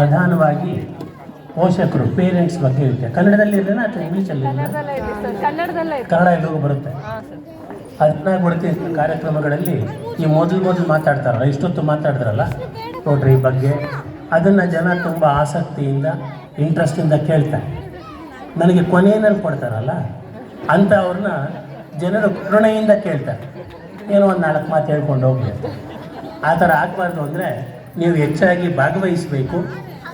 ಪ್ರಧಾನವಾಗಿ ಪೋಷಕರು ಪೇರೆಂಟ್ಸ್ ಬಗ್ಗೆ ಇರುತ್ತೆ. ಕನ್ನಡದಲ್ಲಿ ಇರಲಿಲ್ಲ ಅಥವಾ ಇಂಗ್ಲೀಷಲ್ಲಿ ಕನ್ನಡ ಎಲ್ಲರಿಗೂ ಬರುತ್ತೆ. ಅದನ್ನ ಬಿಡ್ತೀನಿ ಕಾರ್ಯಕ್ರಮಗಳಲ್ಲಿ ಈ ಮೊದಲು ಮಾತಾಡ್ತಾರಲ್ಲ, ಇಷ್ಟೊತ್ತು ಮಾತಾಡಿದ್ರಲ್ಲ ನೋಡ್ರಿ ಈ ಬಗ್ಗೆ, ಅದನ್ನು ಜನ ತುಂಬ ಆಸಕ್ತಿಯಿಂದ ಇಂಟ್ರೆಸ್ಟಿಂದ ಕೇಳ್ತಾರೆ. ನನಗೆ ಕೊನೆಯಲ್ಲಿ ಕೊಡ್ತಾರಲ್ಲ ಅಂತ ಅವ್ರನ್ನ ಜನರು ಕರುಣೆಯಿಂದ ಕೇಳ್ತಾರೆ, ಏನೋ ಒಂದು 4 ಮಾತು ಹೇಳ್ಕೊಂಡು ಹೋಗಿ. ಆ ಥರ ಆಗಬಾರ್ದು ಅಂದರೆ ನೀವು ಹೆಚ್ಚಾಗಿ ಭಾಗವಹಿಸಬೇಕು.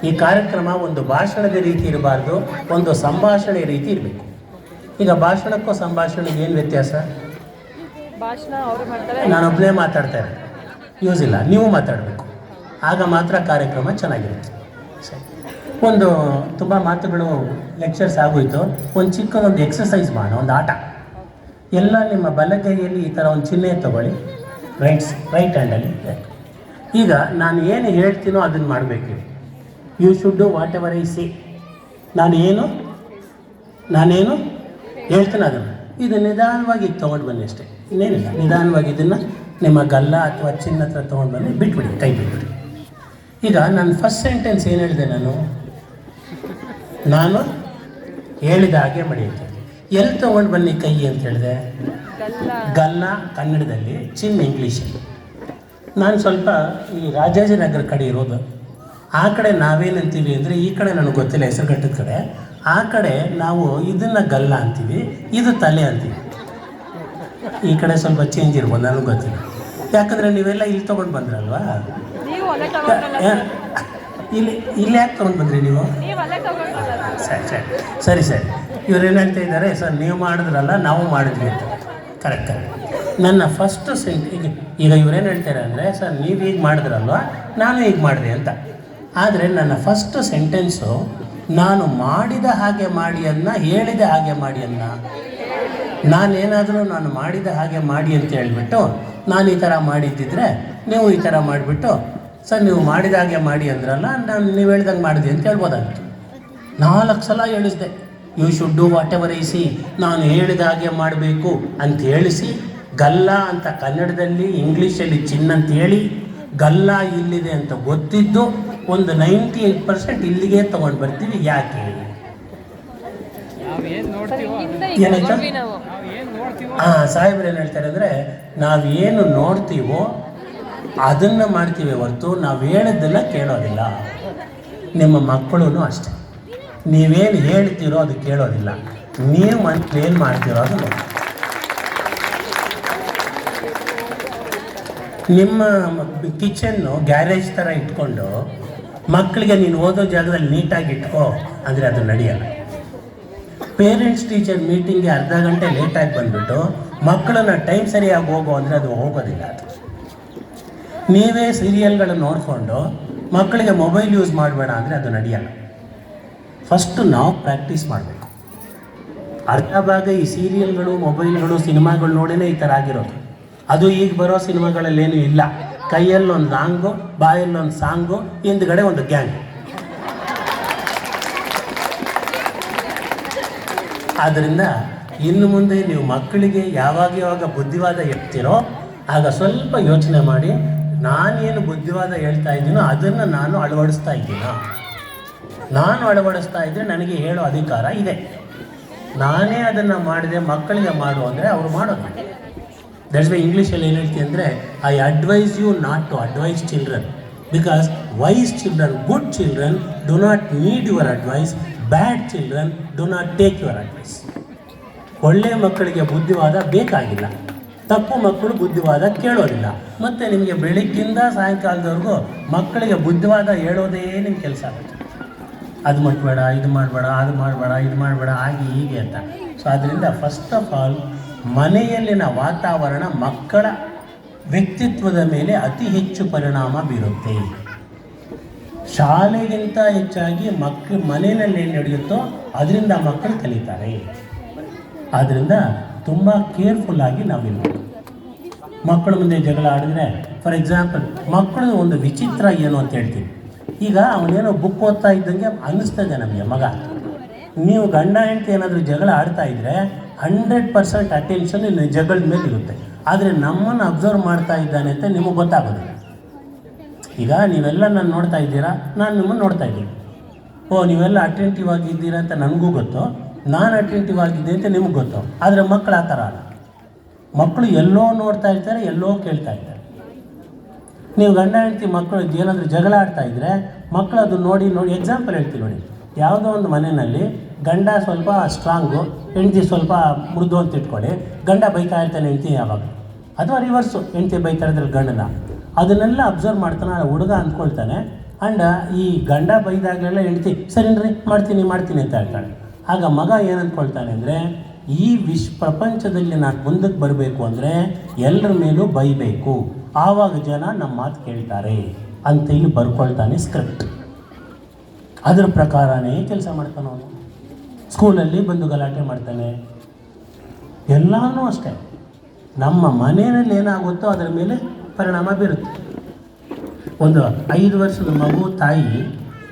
ಈ ಕಾರ್ಯಕ್ರಮ ಒಂದು ಭಾಷಣದ ರೀತಿ ಇರಬಾರ್ದು, ಒಂದು ಸಂಭಾಷಣೆ ರೀತಿ ಇರಬೇಕು. ಈಗ ಭಾಷಣಕ್ಕೂ ಸಂಭಾಷಣೆಗೆ ಏನು ವ್ಯತ್ಯಾಸ? ನಾನೊಬ್ಬನೇ ಮಾತಾಡ್ತೇನೆ, ಯೂಸ್ ಇಲ್ಲ, ನೀವು ಮಾತಾಡಬೇಕು, ಆಗ ಮಾತ್ರ ಕಾರ್ಯಕ್ರಮ ಚೆನ್ನಾಗಿರುತ್ತೆ. ಸರಿ, ಒಂದು ತುಂಬ ಮಾತುಗಳು ಲೆಕ್ಚರ್ಸ್ ಆಗೋಯ್ತು. ಒಂದು ಚಿಕ್ಕದೊಂದು ಎಕ್ಸಸೈಸ್ ಮಾಡೋಣ, ಒಂದು ಆಟ. ಎಲ್ಲ ನಿಮ್ಮ ಬಲಗೈಯಲ್ಲಿ ಈ ಥರ ಒಂದು ಚಿಹ್ನೆ ತಗೊಳ್ಳಿ, ರೈಟ್ ಹ್ಯಾಂಡಲ್ಲಿ. ಈಗ ನಾನು ಏನು ಹೇಳ್ತೀನೋ ಅದನ್ನು ಮಾಡಬೇಕು. You should do whatever I say. ನಾನೇನು ಹೇಳ್ತೀನಿ ಅದನ್ನು ಇದು ನಿಧಾನವಾಗಿ ತೊಗೊಂಡು ಬನ್ನಿ ಅಷ್ಟೇ, ಇನ್ನೇನಿಲ್ಲ. ನಿಧಾನವಾಗಿ ಇದನ್ನು ನಿಮ್ಮ ಗಲ್ಲ ಅಥವಾ ಚಿನ್ನ ಹತ್ರ ತೊಗೊಂಡು ಬನ್ನಿ, ಬಿಟ್ಬಿಡಿ, ಕೈ ಬಿಟ್ಬಿಡಿ. ಈಗ ನನ್ನ ಫಸ್ಟ್ ಸೆಂಟೆನ್ಸ್ ಏನು ಹೇಳಿದೆ, ನಾನು ಹೇಳಿದ ಹಾಗೆ ಮಾಡಿದ್ದೆ. ಎಲ್ಲಿ ತೊಗೊಂಡು ಬನ್ನಿ ಕೈ ಅಂತ ಹೇಳಿದೆ? ಗಲ್ಲ ಕನ್ನಡದಲ್ಲಿ, ಚಿನ್ನ ಇಂಗ್ಲೀಷಲ್ಲಿ. ನಾನು ಸ್ವಲ್ಪ ಈ ರಾಜಾಜಿನಗರ ಕಡೆ ಇರೋದು. ಆ ಕಡೆ ನಾವೇನಂತೀವಿ ಅಂದರೆ, ಈ ಕಡೆ ನನಗೆ ಗೊತ್ತಿಲ್ಲ ಹೆಸರುಘಟ್ಟದ ಕಡೆ, ಆ ಕಡೆ ನಾವು ಇದನ್ನು ಗಲ್ಲ ಅಂತೀವಿ, ಇದು ತಲೆ ಅಂತೀವಿ. ಈ ಕಡೆ ಸ್ವಲ್ಪ ಚೇಂಜ್ ಇರ್ಬೋದು, ನನಗೆ ಗೊತ್ತಿಲ್ಲ. ಯಾಕಂದರೆ ನೀವೆಲ್ಲ ಇಲ್ಲಿ ತೊಗೊಂಡು ಬಂದ್ರಲ್ವಾ? ಇಲ್ಲಿ ಯಾಕೆ ತೊಗೊಂಡು ಬಂದ್ರಿ ನೀವು? ಸರಿ ಇವ್ರು ಏನು ಹೇಳ್ತಾ ಇದ್ದಾರೆ, ಸರ್ ನೀವು ಮಾಡಿದ್ರಲ್ಲ ನಾವು ಮಾಡಿದ್ವಿ ಅಂತ. ಕರೆಕ್ಟ್. ನನ್ನ ಫಸ್ಟ್ ಈಗ ಇವ್ರೇನು ಹೇಳ್ತಾರೆ ಅಂದರೆ, ಸರ್ ನೀವು ಹೀಗೆ ಮಾಡಿದ್ರಲ್ವ, ನಾನು ಹೀಗೆ ಮಾಡಿದೆ ಅಂತ. ಆದರೆ ನನ್ನ ಫಸ್ಟ್ ಸೆಂಟೆನ್ಸು ನಾನು ಮಾಡಿದ ಹಾಗೆ ಮಾಡಿ ಅನ್ನ, ಹೇಳಿದ ಹಾಗೆ ಮಾಡಿ ಅನ್ನ. ನಾನು ಮಾಡಿದ ಹಾಗೆ ಮಾಡಿ ಅಂತ ಹೇಳ್ಬಿಟ್ಟು, ನಾನು ಈ ಥರ ಮಾಡಿದ್ದಿದ್ರೆ ನೀವು ಈ ಥರ ಮಾಡಿಬಿಟ್ಟು, ಸರ್ ನೀವು ಮಾಡಿದ ಹಾಗೆ ಮಾಡಿ ಅಂದ್ರಲ್ಲ, ನೀವು ಹೇಳ್ದಂಗೆ ಮಾಡಿದೆ ಅಂತ ಹೇಳ್ಬೋದಾಗಿತ್ತು. 4 ಸಲ ಹೇಳಿಸಿದೆ, you should do whatever I say. ನಾನು ಹೇಳಿದ ಹಾಗೆ ಮಾಡಬೇಕು ಅಂತ ಹೇಳಿಸಿ, ಗಲ್ಲ ಅಂತ ಕನ್ನಡದಲ್ಲಿ, ಇಂಗ್ಲೀಷಲ್ಲಿ ಚಿನ್ನ ಅಂತ ಹೇಳಿ, ಗಲ್ಲ ಇಲ್ಲಿದೆ ಅಂತ ಗೊತ್ತಿದ್ದು ಒಂದು 98% ಇಲ್ಲಿಗೆ ತೊಗೊಂಡು ಬರ್ತೀವಿ. ಯಾಕೆ? ಏನಾಯ್ತು? ಸಾಹೇಬ್ರು ಏನು ಹೇಳ್ತಾರೆ ಅಂದರೆ, ನಾವೇನು ನೋಡ್ತೀವೋ ಅದನ್ನು ಮಾಡ್ತೀವಿ ಹೊರತು ನಾವು ಹೇಳಿದ್ದನ್ನು ಕೇಳೋದಿಲ್ಲ. ನಿಮ್ಮ ಮಕ್ಕಳು ಅಷ್ಟೆ, ನೀವೇನು ಹೇಳ್ತೀರೋ ಅದು ಕೇಳೋದಿಲ್ಲ, ನೀವು ಏನು ಮಾಡ್ತೀರೋ ಅದು ನೋಡಿ. ನಿಮ್ಮ ಕಿಚನ್ನು ಗ್ಯಾರೇಜ್ ಥರ ಇಟ್ಕೊಂಡು ಮಕ್ಕಳಿಗೆ ನೀನು ಓದೋ ಜಾಗದಲ್ಲಿ ನೀಟಾಗಿ ಇಟ್ಕೋ ಅಂದರೆ ಅದು ನಡೆಯಲ್ಲ. ಪೇರೆಂಟ್ಸ್ ಟೀಚರ್ ಮೀಟಿಂಗ್ಗೆ ಅರ್ಧ ಗಂಟೆ ಲೇಟಾಗಿ ಬಂದುಬಿಟ್ಟು ಮಕ್ಕಳನ್ನ ಟೈಮ್ ಸರಿಯಾಗಿ ಹೋಗೋ ಅಂದರೆ ಅದು ಹೋಗೋದಿಲ್ಲ. ಅದು ನೀವೇ ಸೀರಿಯಲ್ಗಳನ್ನು ನೋಡಿಕೊಂಡು ಮಕ್ಕಳಿಗೆ ಮೊಬೈಲ್ ಯೂಸ್ ಮಾಡಬೇಡ ಅಂದರೆ ಅದು ನಡೆಯಲ್ಲ. ಫಸ್ಟು ನಾವು ಪ್ರಾಕ್ಟೀಸ್ ಮಾಡಬೇಕು. ಅರ್ಧ ಭಾಗ ಈ ಸೀರಿಯಲ್ಗಳು, ಮೊಬೈಲ್ಗಳು, ಸಿನಿಮಾಗಳು ನೋಡಿನೇ ಈ ಥರ ಆಗಿರೋದು. ಅದು ಈಗ ಬರೋ ಸಿನಿಮಾಗಳಲ್ಲೇನೂ ಇಲ್ಲ. ಕೈಯಲ್ಲೊಂದು ಲಾಂಗು, ಬಾಯಲ್ಲೊಂದು ಸಾಂಗು, ಹಿಂದ್ಗಡೆ ಒಂದು ಗ್ಯಾಂಗ್. ಆದ್ದರಿಂದ ಇನ್ನು ಮುಂದೆ ನೀವು ಮಕ್ಕಳಿಗೆ ಯಾವಾಗ ಬುದ್ಧಿವಾದ ಹೇಳ್ತೀರೋ ಆಗ ಸ್ವಲ್ಪ ಯೋಚನೆ ಮಾಡಿ, ನಾನೇನು ಬುದ್ಧಿವಾದ ಹೇಳ್ತಾ ಇದ್ದೀನೋ ಅದನ್ನು ನಾನು ಅಳವಡಿಸ್ತಾ ಇದ್ದೀನೋ. ನಾನು ಅಳವಡಿಸ್ತಾ ಇದ್ದರೆ ನನಗೆ ಹೇಳೋ ಅಧಿಕಾರ ಇದೆ. ನಾನೇ ಅದನ್ನು ಮಾಡಿದೆ ಮಕ್ಕಳಿಗೆ ಮಾಡು ಅಂದರೆ ಅವರು ಮಾಡೋದು. ದಟ್ಸ್ ವೈ ಇಂಗ್ಲೀಷಲ್ಲಿ ಏನು ಹೇಳ್ತೀನಿ ಅಂದರೆ, I advise you not to advise children, because wise children, good children do not need your advice, bad children do not take your advice. ಒಳ್ಳೆಯ ಮಕ್ಕಳಿಗೆ ಬುದ್ಧಿವಾದ ಬೇಕಾಗಿಲ್ಲ, ತಪ್ಪು ಮಕ್ಕಳು ಬುದ್ಧಿವಾದ ಕೇಳೋದಿಲ್ಲ. ಮತ್ತು ನಿಮಗೆ ಬೆಳಗ್ಗಿಂದ ಸಾಯಂಕಾಲದವರೆಗೂ ಮಕ್ಕಳಿಗೆ ಬುದ್ಧಿವಾದ ಹೇಳೋದೇ ನಿಮ್ಮ ಕೆಲಸ ಆಗುತ್ತೆ. ಅದು ಮಾಡಬೇಡ, ಇದು ಮಾಡಬೇಡ, ಅದು ಮಾಡಬೇಡ, ಇದು ಮಾಡಬೇಡ, ಹಾಗೆ ಹೀಗೆ ಅಂತ. ಸೊ ಆದ್ದರಿಂದ ಫಸ್ಟ್ ಆಫ್ ಆಲ್ ಮನೆಯಲ್ಲಿನ ವಾತಾವರಣ ಮಕ್ಕಳ ವ್ಯಕ್ತಿತ್ವದ ಮೇಲೆ ಅತಿ ಹೆಚ್ಚು ಪರಿಣಾಮ ಬೀರುತ್ತೆ. ಶಾಲೆಗಿಂತ ಹೆಚ್ಚಾಗಿ ಮನೆಯಲ್ಲಿ ಏನು ನಡೆಯುತ್ತೋ ಅದರಿಂದ ಮಕ್ಕಳು ಕಲಿತಾರೆ. ಆದ್ದರಿಂದ ತುಂಬ ಕೇರ್ಫುಲ್ಲಾಗಿ ನಾವಿರ್ಬೇಕು. ಮಕ್ಕಳ ಮುಂದೆ ಜಗಳ ಆಡಿದ್ರೆ, ಫಾರ್ ಎಕ್ಸಾಂಪಲ್ ಮಕ್ಕಳು ಒಂದು ವಿಚಿತ್ರ ಏನು ಅಂತ ಹೇಳ್ತೀವಿ. ಈಗ ಅವನೇನೋ ಬುಕ್ ಓದ್ತಾ ಇದ್ದಂಗೆ ಅನ್ನಿಸ್ತದೆ ನಮಗೆ ಮಗ. ನೀವು ಗಂಡ ಹೆಂಡತಿ ಏನಾದರೂ ಜಗಳ ಆಡ್ತಾ ಇದ್ದರೆ 100% ಅಟೆನ್ಷನ್ ಇಲ್ಲಿ ಜಗಳದ ಮೇಲೆ ಇರುತ್ತೆ. ಆದರೆ ನಮ್ಮನ್ನು ಅಬ್ಸರ್ವ್ ಮಾಡ್ತಾ ಇದ್ದಾನೆ ಅಂತ ನಿಮಗೆ ಗೊತ್ತಾಗೋದಿಲ್ಲ. ಈಗ ನೀವೆಲ್ಲ ನಾನು ನೋಡ್ತಾ ಇದ್ದೀರಾ, ನಾನು ನಿಮ್ಮನ್ನು ನೋಡ್ತಾ ಇದ್ದೀನಿ. ಓ ನೀವೆಲ್ಲ ಅಟೆಂಟಿವ್ ಆಗಿದ್ದೀರಾ ಅಂತ ನನಗೂ ಗೊತ್ತು, ನಾನು ಅಟೆಂಟಿವ್ ಆಗಿದ್ದೆ ಅಂತ ನಿಮ್ಗೆ ಗೊತ್ತು. ಆದರೆ ಮಕ್ಕಳು ಆ ಥರ ಅಲ್ಲ. ಮಕ್ಕಳು ಎಲ್ಲೋ ನೋಡ್ತಾ ಇರ್ತಾರೆ, ಎಲ್ಲೋ ಕೇಳ್ತಾ ಇರ್ತಾರೆ. ನೀವು ಗಂಡ ಹೆಂಡತಿ ಮಕ್ಕಳು ಏನಾದರೂ ಜಗಳ ಆಡ್ತಾ ಇದ್ದರೆ ಮಕ್ಕಳು ಅದು ನೋಡಿ ಎಕ್ಸಾಂಪಲ್ ಹೇಳ್ತೀವಿ ನೋಡಿ. ಯಾವುದೋ ಒಂದು ಮನೆಯಲ್ಲಿ ಗಂಡ ಸ್ವಲ್ಪ ಸ್ಟ್ರಾಂಗು, ಹೆಂಡತಿ ಸ್ವಲ್ಪ ಮೃದು ಅಂತ ಇಟ್ಕೊಳ್ಳಿ. ಗಂಡ ಬೈತಾ ಇರ್ತಾನೆ ಹೆಂಡತಿ ಯಾವಾಗ, ಅಥವಾ ರಿವರ್ಸು, ಹೆಂಡತಿ ಬೈತಾ ಇದ್ರೆ ಗಂಡನ. ಅದನ್ನೆಲ್ಲ ಅಬ್ಸರ್ವ್ ಮಾಡ್ತಾನೆ ಹುಡುಗ ಅಂದ್ಕೊಳ್ತಾನೆ. ಆ್ಯಂಡ್ ಈ ಗಂಡ ಬೈದಾಗಲೆಲ್ಲ ಹೆಂಡತಿ ಸರಿನ್ರಿ ಮಾಡ್ತೀನಿ ಅಂತ ಹೇಳ್ತಾಳೆ. ಆಗ ಮಗ ಏನು ಅಂದ್ಕೊಳ್ತಾನೆ ಅಂದರೆ, ಈ ಪ್ರಪಂಚದಲ್ಲಿ ನಾನು ಮುಂದಕ್ಕೆ ಬರಬೇಕು ಅಂದರೆ ಎಲ್ಲರ ಮೇಲೂ ಬೈಬೇಕು, ಆವಾಗ ಜನ ನಮ್ಮ ಮಾತು ಕೇಳ್ತಾರೆ ಅಂತ ಇಲ್ಲಿ ಬರ್ಕೊಳ್ತಾನೆ ಸ್ಕ್ರಿಪ್ಟ್. ಅದ್ರ ಪ್ರಕಾರನೇ ಕೆಲಸ ಮಾಡ್ತಾನೆ ಅವನು. ಸ್ಕೂಲಲ್ಲಿ ಬಂದು ಗಲಾಟೆ ಮಾಡ್ತಾನೆ. ಎಲ್ಲನೂ ಅಷ್ಟೇ, ನಮ್ಮ ಮನೆಯಲ್ಲಿ ಏನಾಗುತ್ತೋ ಅದರ ಮೇಲೆ ಪರಿಣಾಮ ಬೀರುತ್ತೆ. ಒಂದು 5 ವರ್ಷದ ಮಗು ತಾಯಿ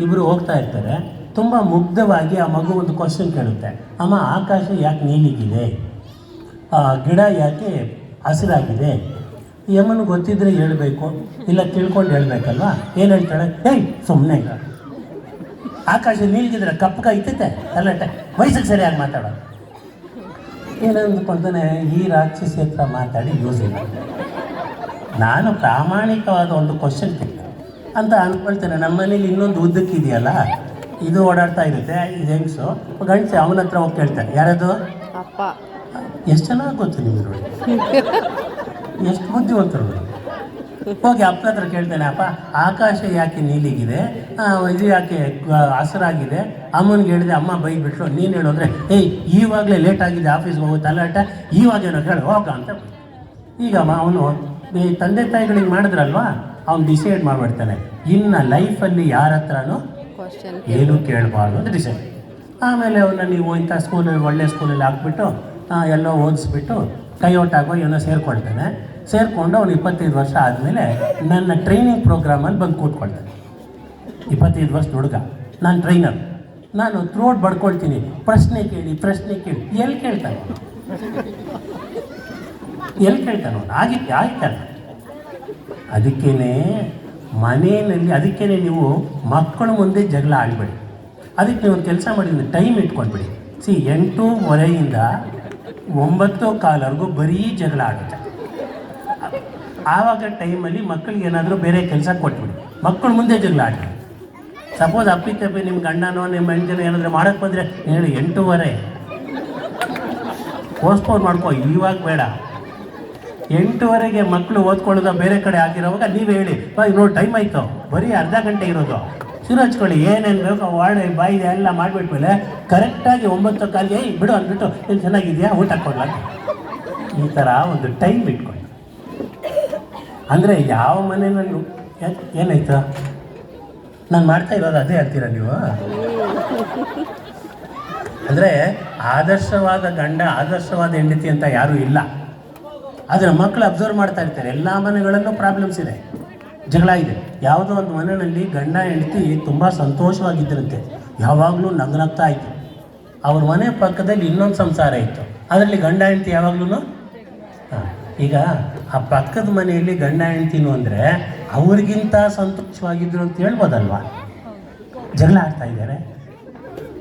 ಇಬ್ಬರು ಹೋಗ್ತಾ ಇರ್ತಾರೆ. ತುಂಬ ಮುಗ್ಧವಾಗಿ ಆ ಮಗು ಒಂದು ಕ್ವಶನ್ ಕೇಳುತ್ತೆ, ಅಮ್ಮ ಆಕಾಶ ಯಾಕೆ ನೀಲಿಗಿದೆ, ಗಿಡ ಯಾಕೆ ಹಸಿರಾಗಿದೆ? ಯಮ್ಮನಿಗೆ ಗೊತ್ತಿದ್ರೆ ಹೇಳಬೇಕು, ಇಲ್ಲ ತಿಳ್ಕೊಂಡು ಹೇಳ್ಬೇಕಲ್ವಾ? ಏನು ಹೇಳ್ತಾಳೆ, ಸುಮ್ಮನೆ ಈಗ ಆಕಾಶ ನೀಲ್ಗಿದ್ರೆ ಕಪ್ಪಗ ಐತೈತೆ ಅಲ್ಲಟೆ, ವಯಸ್ಸಿಗೆ ಸರಿಯಾಗಿ ಮಾತಾಡೋದು. ಏನಂದ್ಕೊಳ್ತಾನೆ, ಈ ರಾಕ್ಷಸಿ ಹತ್ರ ಮಾತಾಡಿ ಯೂಸ್ ಇಲ್ಲ, ನಾನು ಪ್ರಾಮಾಣಿಕವಾದ ಒಂದು ಕ್ವಶನ್ ಕೇಳ್ತೇನೆ ಅಂತ ಅಂದ್ಕೊಳ್ತೇನೆ. ನಮ್ಮ ಮನೇಲಿ ಇನ್ನೊಂದು ಉದ್ದಕ್ಕಿದೆಯಲ್ಲ, ಇದು ಓಡಾಡ್ತಾ ಇರುತ್ತೆ, ಇದು ಹೆಂಗಸು ಗಂಡಸೆ, ಅವನ ಹತ್ರ ಹೋಗಿ ಕೇಳ್ತಾನೆ, ಯಾರದು ಅಪ್ಪ. ಎಷ್ಟು ಚೆನ್ನಾಗಿ ಗೊತ್ತು ನಿಮಗೆ ನೋಡಿ, ಎಷ್ಟು ಬುದ್ಧಿವಂತರು. ಹೋಗಿ ಅಪ್ಪನ ಹತ್ರ ಕೇಳ್ತಾನೆ, ಅಪ್ಪ ಆಕಾಶ ಯಾಕೆ ನೀಲಿಗಿದೆ, ಇದು ಯಾಕೆ ಹಸಿರಾಗಿದೆ? ಅಮ್ಮನಿಗೆ ಹೇಳಿದೆ, ಅಮ್ಮ ಬೈದ್ಬಿಟ್ರು. ನೀನು ಹೇಳೋದ್ರೆ, ಈವಾಗಲೇ ಲೇಟ್ ಆಗಿದೆ ಆಫೀಸ್ಗೆ ಹೋಗುತ್ತೆ ಅಲ್ಲಾಟ, ಇವಾಗೇನೋ ಹೇಳು ಹೋಗ ಅಂತ. ಈಗ ಅವನು ಈ ತಂದೆ ತಾಯಿಗಳಿಗೆ ಮಾಡಿದ್ರಲ್ವಾ, ಅವ್ನು ಡಿಸೈಡ್ ಮಾಡಿಬಿಡ್ತಾನೆ, ಇನ್ನು ಲೈಫಲ್ಲಿ ಯಾರ ಹತ್ರನೂ ಏನೂ ಕೇಳಬಾರ್ದು ಅಂತ ಡಿಸೈಡ್. ಆಮೇಲೆ ಅವನ್ನ ನೀವು ಇಂಥ ಸ್ಕೂಲಲ್ಲಿ ಒಳ್ಳೆ ಸ್ಕೂಲಲ್ಲಿ ಹಾಕ್ಬಿಟ್ಟು ಎಲ್ಲೋ ಓದಿಸ್ಬಿಟ್ಟು ಕೈಔಟಾಗೋ ಏನೋ ಸೇರಿಕೊಳ್ತಾನೆ. ಸೇರಿಕೊಂಡು ಅವನು 25 ವರ್ಷ ಆದಮೇಲೆ ನನ್ನ ಟ್ರೈನಿಂಗ್ ಪ್ರೋಗ್ರಾಮಲ್ಲಿ ಬಂದು ಕೂತ್ಕೊಳ್ತಾನೆ. 25 ವರ್ಷದ ಹುಡುಗ, ನಾನು ಟ್ರೈನರ್, ನಾನು ಥ್ರೋಟ್ ಬಡ್ಕೊಳ್ತೀನಿ, ಪ್ರಶ್ನೆ ಕೇಳಿ ಎಲ್ಲಿ ಕೇಳ್ತಾನೆ ಅವನು? ಆಗಿತ್ತಲ್ಲ. ಅದಕ್ಕೇನೆ ಮನೆಯಲ್ಲಿ, ಅದಕ್ಕೇನೆ ನೀವು ಮಕ್ಕಳ ಮುಂದೆ ಜಗಳ ಆಡಬೇಡಿ. ಅದಕ್ಕೆ ನೀವು ಒಂದು ಕೆಲಸ ಮಾಡಿದ್ರೆ ಟೈಮ್ ಇಟ್ಕೊಂಡ್ಬಿಡಿ. 8:30 9:15 ಬರೀ ಜಗಳ ಆಡುತ್ತೆ. ಆವಾಗ ಟೈಮಲ್ಲಿ ಮಕ್ಕಳಿಗೆ ಏನಾದರೂ ಬೇರೆ ಕೆಲಸ ಕೊಟ್ಬಿಡಿ, ಮಕ್ಕಳ ಮುಂದೆ ಜಗಳ ಆಡಿ. ಸಪೋಸ್ ಅಪ್ಪಿತಪ್ಪಿ ನಿಮ್ಮ ಗಂಡನೋ ನಿಮ್ಮ ಹೆಂಡತಿನೋ ಏನಾದರೂ ಮಾಡೋಕ್ಕೆ ಬಂದರೆ ಹೇಳಿ 8:30 ಪೋಸ್ಟ್ಪೋನ್ ಮಾಡ್ಕೋ, ಇವಾಗ ಬೇಡ. 8:30 ಮಕ್ಕಳು ಓದ್ಕೊಳ್ಳೋದು ಬೇರೆ ಕಡೆ ಆಗಿರೋವಾಗ ನೀವು ಹೇಳಿ, ನೋಡಿ ಟೈಮ್ ಆಯಿತು, ಬರೀ ಅರ್ಧ ಗಂಟೆ ಇರೋದು, ಶುರು ಹಚ್ಕೊಳ್ಳಿ, ಏನೇನು ಬೇಕೋ ವಾಡೆ ಬಾಯಿ ಎಲ್ಲ ಮಾಡಿಬಿಟ್ಮೇಲೆ ಕರೆಕ್ಟಾಗಿ 9:15 ಬಿಡು ಅಂದ್ಬಿಟ್ಟು ಏನು ಚೆನ್ನಾಗಿದೆಯಾ ಊಟ ಕೊಡ್ಲಾಕ, ಈ ಥರ ಒಂದು ಟೈಮ್ ಇಟ್ಕೊಳ್ಳಿ. ಅಂದರೆ ಯಾವ ಮನೆಯಲ್ಲೂ ಏನಾಯ್ತು ನಾನು ಮಾಡ್ತಾ ಇರೋದು ಅದೇ ಹೇಳ್ತೀರಾ ನೀವು? ಅಂದರೆ ಆದರ್ಶವಾದ ಗಂಡ ಆದರ್ಶವಾದ ಹೆಂಡತಿ ಅಂತ ಯಾರೂ ಇಲ್ಲ. ಆದರೆ ಮಕ್ಕಳು ಅಬ್ಸರ್ವ್ ಮಾಡ್ತಾ ಇರ್ತಾರೆ, ಎಲ್ಲ ಮನೆಗಳಲ್ಲೂ ಪ್ರಾಬ್ಲಮ್ಸ್ ಇದೆ, ಜಗಳ ಇದೆ. ಯಾವುದೋ ಒಂದು ಮನೆಯಲ್ಲಿ ಗಂಡ ಹೆಂಡತಿ ತುಂಬ ಸಂತೋಷವಾಗಿದ್ದರಂತೆ, ಯಾವಾಗಲೂ ನಗ್ನಗ್ತಾ ಇತ್ತು. ಅವ್ರ ಮನೆ ಪಕ್ಕದಲ್ಲಿ ಇನ್ನೊಂದು ಸಂಸಾರ ಇತ್ತು, ಅದರಲ್ಲಿ ಗಂಡ ಹೆಂಡತಿ ಯಾವಾಗಲೂ ಈಗ ಆ ಪಕ್ಕದ ಮನೆಯಲ್ಲಿ ಗಂಡ ಹೆಂಡ್ತಿನು ಅಂದರೆ ಅವ್ರಿಗಿಂತ ಸಂತೋಷವಾಗಿದ್ರು ಅಂತ ಹೇಳ್ಬೋದಲ್ವಾ? ಜಗಳ ಆಡ್ತಾ ಇದ್ದಾರೆ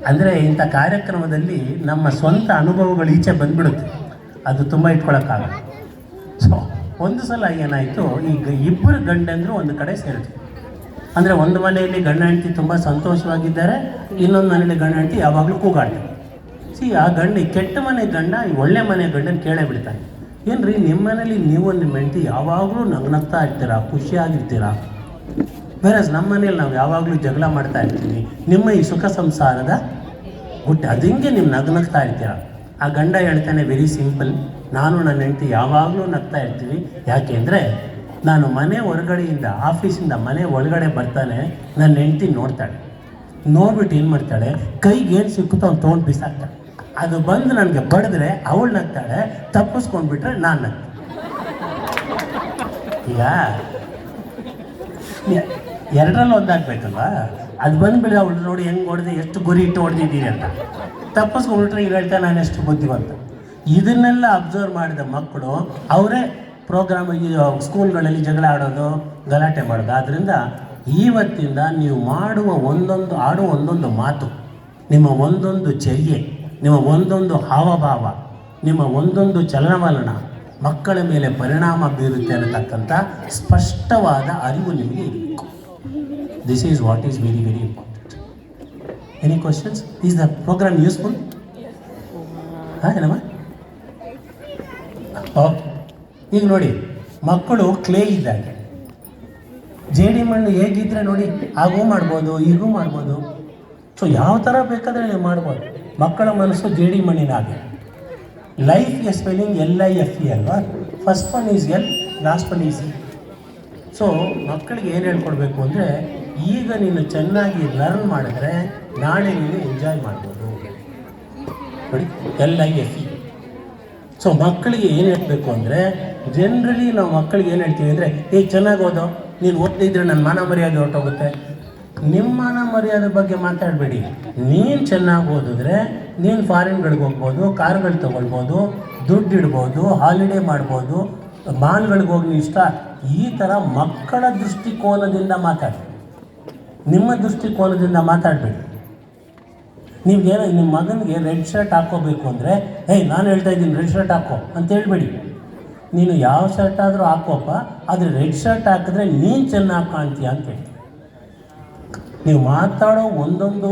ಅಂದರೆ ಇಂಥ ಕಾರ್ಯಕ್ರಮದಲ್ಲಿ ನಮ್ಮ ಸ್ವಂತ ಅನುಭವಗಳು ಈಚೆ ಬಂದ್ಬಿಡುತ್ತೆ, ಅದು ತುಂಬ ಇಟ್ಕೊಳ್ಳೋಕ್ಕಾಗಲ್ಲ. ಸೊ ಒಂದು ಸಲ ಏನಾಯಿತು, ಈಗ ಇಬ್ಬರು ಗಂಡಂದರು ಒಂದು ಕಡೆ ಸೇರಿದ್ರು. ಅಂದರೆ ಒಂದು ಮನೆಯಲ್ಲಿ ಗಂಡ ಹೆಂಡತಿ ತುಂಬ ಸಂತೋಷವಾಗಿದ್ದಾರೆ, ಇನ್ನೊಂದು ಮನೆಯಲ್ಲಿ ಗಂಡ ಹೆಂಡತಿ ಯಾವಾಗಲೂ ಕೂಗಾಡ್ತಾರೆ. ಆ ಕೆಟ್ಟ ಮನೆ ಗಂಡ ಈ ಒಳ್ಳೆ ಮನೆ ಗಂಡನ ಕೇಳೇ ಬಿಡ್ತಾನೆ, ಏನು ರೀ ನಿಮ್ಮ ಮನೇಲಿ ನೀವು ನಿಮ್ಮ ಹೆಂಡತಿ ಯಾವಾಗಲೂ ನಗ್ನಗ್ತಾ ಇರ್ತೀರಾ, ಖುಷಿಯಾಗಿರ್ತೀರಾ, ಬೇರೆ ನಮ್ಮ ಮನೇಲಿ ನಾವು ಯಾವಾಗಲೂ ಜಗಳ ಮಾಡ್ತಾ ಇರ್ತೀವಿ, ನಿಮ್ಮ ಈ ಸುಖ ಸಂಸಾರದ ಹುಟ್ಟಿ ಅದು ಹಿಂಗೆ ನೀವು ನಗ್ನಗ್ತಾ ಇರ್ತೀರ. ಆ ಗಂಡ ಹೇಳ್ತಾನೆ, ವೆರಿ ಸಿಂಪಲ್, ನಾನು ನನ್ನ ಹೆಂಡತಿ ಯಾವಾಗಲೂ ನಗ್ತಾ ಇರ್ತೀವಿ. ಯಾಕೆ ಅಂದರೆ ನಾನು ಮನೆ ಹೊರಗಡೆಯಿಂದ ಆಫೀಸಿಂದ ಮನೆ ಒಳಗಡೆ ಬರ್ತಾನೆ, ನನ್ನ ಹೆಂಡತಿ ನೋಡ್ತಾಳೆ, ನೋಡ್ಬಿಟ್ಟು ಏನು ಮಾಡ್ತಾಳೆ, ಕೈಗೆ ಏನು ಸಿಕ್ಕುತ್ತೋ ಅವ್ನು ತೊಗೊಂಡು ಬಿಸಾಕ್ತಾಳೆ. ಅದು ಬಂದು ನನಗೆ ಬಡಿದ್ರೆ ಅವಳು ನಗ್ತಾಳೆ, ತಪ್ಪಿಸ್ಕೊಂಡ್ಬಿಟ್ರೆ ನಾನು ನಗ್ತೀನಿ. ಈಗ ಎರಡರಲ್ಲಿ ಒಂದಾಗಬೇಕಲ್ವಾ? ಅದು ಬಂದುಬಿಡಿ ಅವಳು ನೋಡಿ ಹೆಂಗೆ ಹೊಡೆದು ಎಷ್ಟು ಗುರಿ ಇಟ್ಟು ಹೊಡೆದಿದ್ದೀನಿ ಅಂತ, ತಪ್ಪಿಸ್ಕೊಂಡ್ಬಿಟ್ರೆ ಈಗ ಹೇಳ್ತಾ ನಾನು ಎಷ್ಟು ಬುದ್ಧಿವಂತ. ಇದನ್ನೆಲ್ಲ ಅಬ್ಸರ್ವ್ ಮಾಡಿದ ಮಕ್ಕಳು ಅವರೇ ಪ್ರೋಗ್ರಾಮ್ ಸ್ಕೂಲ್ಗಳಲ್ಲಿ ಜಗಳ ಆಡೋದು, ಗಲಾಟೆ ಮಾಡೋದು. ಆದ್ದರಿಂದ ಇವತ್ತಿಂದ ನೀವು ಆಡುವ ಒಂದೊಂದು ಮಾತು, ನಿಮ್ಮ ಒಂದೊಂದು ಚರ್ಯೆ, ನಿಮ್ಮ ಒಂದೊಂದು ಹಾವಭಾವ, ನಿಮ್ಮ ಒಂದೊಂದು ಚಲನವಲನ ಮಕ್ಕಳ ಮೇಲೆ ಪರಿಣಾಮ ಬೀರುತ್ತೆ ಅನ್ನತಕ್ಕಂಥ ಸ್ಪಷ್ಟವಾದ ಅರಿವು ನಿಮಗೆ ಇರಬೇಕು. This is what is very very important. Any questions? Is the program useful? ಏನಮ್ಮ? ಓಕೆ. ಈಗ ನೋಡಿ, ಮಕ್ಕಳು ಕ್ಲೇ ಇದ್ದಾಗ ಜೇಡಿ ಮಣ್ಣು ಹೇಗಿದ್ರೆ ನೋಡಿ, ಹಾಗೂ ಮಾಡ್ಬೋದು, ಈಗೂ ಮಾಡ್ಬೋದು. ಸೊ ಯಾವ ಥರ ಬೇಕಾದರೆ ನೀವು ಮಾಡ್ಬೋದು. ಮಕ್ಕಳ ಮನಸ್ಸು ಜೇಡಿ ಮಣ್ಣಿನಾಗೆ. ಲೈಫ್ ಎ ಸ್ಪೆಲ್ಲಿಂಗ್ LIFE ಅಲ್ವಾ? First one is L, last one is E. So ಮಕ್ಕಳಿಗೆ ಏನು ಹೇಳ್ಕೊಡ್ಬೇಕು ಅಂದರೆ, ಈಗ ನೀನು ಚೆನ್ನಾಗಿ ಲರ್ನ್ ಮಾಡಿದ್ರೆ ನಾಳೆ ನೀನು ಎಂಜಾಯ್ ಮಾಡ್ಬೋದು ನೋಡಿ, LIFE. ಸೊ ಮಕ್ಕಳಿಗೆ ಏನು ಹೇಳ್ಬೇಕು ಅಂದರೆ, ಜನರಲಿ ನಾವು ಮಕ್ಕಳಿಗೆ ಏನು ಹೇಳ್ತೀವಿ ಅಂದರೆ, ಚೆನ್ನಾಗಿ ಓದೋ, ನೀನು ಓದ್ತಿದ್ರೆ ನನ್ನ ಮಾನ ಮರ್ಯಾದೆ ಹೊರಟೋಗುತ್ತೆ. ನಿಮ್ಮ ಮಾನ ಮರ್ಯಾದೆ ಬಗ್ಗೆ ಮಾತಾಡಬೇಡಿ. ನೀನು ಚೆನ್ನಾಗಿ ಓದಿದ್ರೆ ನೀನು ಫಾರಿನ್ಗಳಿಗೆ ಹೋಗ್ಬೋದು, ಕಾರ್ಗಳು ತೊಗೊಳ್ಬೋದು, ದುಡ್ಡು ಇಡ್ಬೋದು, ಹಾಲಿಡೇ ಮಾಡ್ಬೋದು, ಮಾಲ್ಗಳಿಗೆ ಹೋಗಿ ಇಷ್ಟ. ಈ ಥರ ಮಕ್ಕಳ ದೃಷ್ಟಿಕೋನದಿಂದ ಮಾತಾಡಿ, ನಿಮ್ಮ ದೃಷ್ಟಿಕೋನದಿಂದ ಮಾತಾಡಬೇಡಿ. ನೀವೇನೋ ನಿಮ್ಮ ಮಗನಿಗೆ ರೆಡ್ ಶರ್ಟ್ ಹಾಕ್ಕೋಬೇಕು ಅಂದರೆ, ನಾನು ಹೇಳ್ತಾ ಇದ್ದೀನಿ ರೆಡ್ ಶರ್ಟ್ ಹಾಕೋ ಅಂತ ಹೇಳ್ಬೇಡಿ. ನೀನು ಯಾವ ಶರ್ಟ್ ಆದರೂ ಹಾಕೋಪ್ಪ, ಆದರೆ ರೆಡ್ ಶರ್ಟ್ ಹಾಕಿದ್ರೆ ನೀನು ಚೆನ್ನಾಗಿ ಕಾಣ್ತೀಯ ಅಂತ ಹೇಳ್ತೀವಿ. ನೀವು ಮಾತಾಡೋ ಒಂದೊಂದು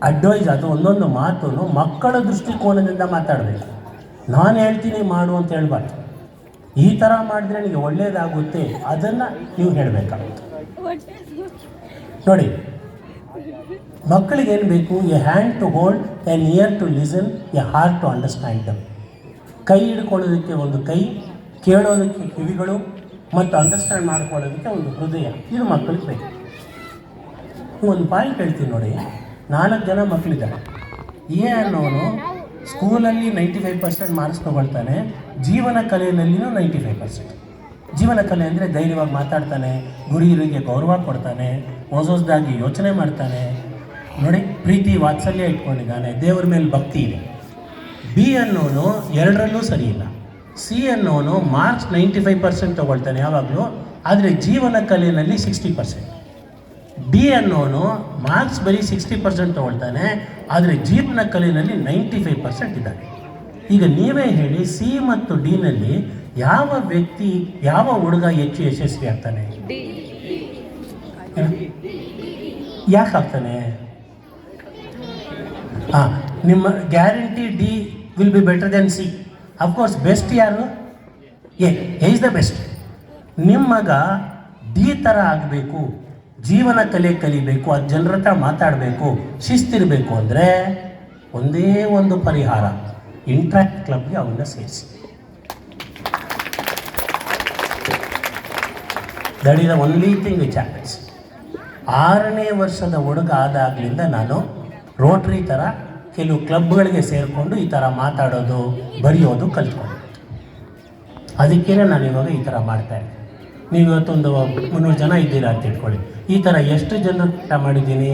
ಅಡ್ವೈಸ್, ಅದು ಒಂದೊಂದು ಮಾತು ಮಕ್ಕಳ ದೃಷ್ಟಿಕೋನದಿಂದ ಮಾತಾಡಬೇಕು. ನಾನು ಹೇಳ್ತೀನಿ ಮಾಡು ಅಂತ ಹೇಳ್ಬಾರ್ದು. ಈ ಥರ ಮಾಡಿದ್ರೆ ನಿಮಗೆ ಒಳ್ಳೆಯದಾಗುತ್ತೆ, ಅದನ್ನು ನೀವು ಹೇಳಬೇಕಾಗುತ್ತೆ. ನೋಡಿ, ಮಕ್ಕಳಿಗೇನು ಬೇಕು? A hand to hold, an ear to listen, a heart to understand them. ಕೈ ಹಿಡ್ಕೊಳ್ಳೋದಕ್ಕೆ ಒಂದು ಕೈ, ಕೇಳೋದಕ್ಕೆ ಕಿವಿಗಳು, ಮತ್ತು ಅಂಡರ್ಸ್ಟ್ಯಾಂಡ್ ಮಾಡ್ಕೊಳ್ಳೋದಕ್ಕೆ ಒಂದು ಹೃದಯ. ಇದು ಮಕ್ಕಳಿಗೆ ಬೇಕು. ಒಂದು ಪಾಯಿಂಟ್ ಹೇಳ್ತೀನಿ ನೋಡಿ. 4 ಜನ ಮಕ್ಕಳಿದ್ದಾರೆ. ಅನ್ನೋನು ಸ್ಕೂಲಲ್ಲಿ 95% ಮಾರ್ಕ್ಸ್ ತೊಗೊಳ್ತಾನೆ, ಜೀವನ ಕಲೆಯಲ್ಲಿನೂ 95%. ಜೀವನ ಕಲೆ ಅಂದರೆ ಧೈರ್ಯವಾಗಿ ಮಾತಾಡ್ತಾನೆ, ಗುರಿಯರಿಗೆ ಗೌರವ ಕೊಡ್ತಾನೆ, ಹೊಸದಾಗಿ ಯೋಚನೆ ಮಾಡ್ತಾನೆ ನೋಡಿ, ಪ್ರೀತಿ ವಾತ್ಸಲ್ಯ ಇಟ್ಕೊಂಡಿದ್ದಾನೆ, ದೇವರ ಮೇಲೆ ಭಕ್ತಿ ಇದೆ. B ಅನ್ನೋನು 2ರಲ್ಲೂ ಸರಿ ಇಲ್ಲ. C ಅನ್ನೋನು ಮಾರ್ಕ್ಸ್ 95% ತೊಗೊಳ್ತಾನೆ ಯಾವಾಗಲೂ, ಆದರೆ ಜೀವನ ಕಲೆಯಲ್ಲಿ 60%. D ಅನ್ನೋನು ಮಾರ್ಕ್ಸ್ ಬರೀ 60% ತೊಗೊಳ್ತಾನೆ, ಆದರೆ ಜೀವನ ಕಲೆಯಲ್ಲಿ 95% ಇದ್ದಾನೆ. ಈಗ ನೀವೇ ಹೇಳಿ, C ಮತ್ತು D ನಲ್ಲಿ ಯಾವ ವ್ಯಕ್ತಿ, ಯಾವ ಹುಡುಗ ಹೆಚ್ಚು ಯಶಸ್ವಿ ಆಗ್ತಾನೆ? ಯಾಕೆ ಆಗ್ತಾನೆ? ನಿಮ್ಮ guarantee D will be better then C. Of course best ಯಾರು? A is the best. ನಿಮ್ಮ ಮಗ D ಥರ ಆಗಬೇಕು, ಜೀವನ ಕಲೆ ಕಲಿಬೇಕು, ಅದು ಜನರ ಹತ್ರ ಮಾತಾಡಬೇಕು, ಶಿಸ್ತಿರಬೇಕು ಅಂದರೆ ಒಂದೇ ಒಂದು ಪರಿಹಾರ, ಇಂಟ್ರಾಕ್ಟ್ ಕ್ಲಬ್ಗೆ ಅವನ್ನ ಸೇರಿಸಿ. That is the only thing which happens. 6ನೇ ವರ್ಷದ ಹುಡುಗ ಆದಾಗಲಿಂದ ನಾನು ರೋಟ್ರಿ ಥರ ಕೆಲವು ಕ್ಲಬ್ಗಳಿಗೆ ಸೇರಿಕೊಂಡು ಈ ಥರ ಮಾತಾಡೋದು, ಬರೆಯೋದು ಕಲ್ತ್ಕೊಂಡು. ಅದಕ್ಕೇ ನಾನು ಇವಾಗ ಈ ಥರ ಮಾಡ್ತಾಯಿದ್ದೆ. ನೀವು ಇವತ್ತೊಂದು 300 ಜನ ಇದ್ದೀರಾ ಅಂತ ಇಟ್ಕೊಳ್ಳಿ. ಈ ಥರ ಎಷ್ಟು ಜನರು ಮಾಡಿದ್ದೀನಿ?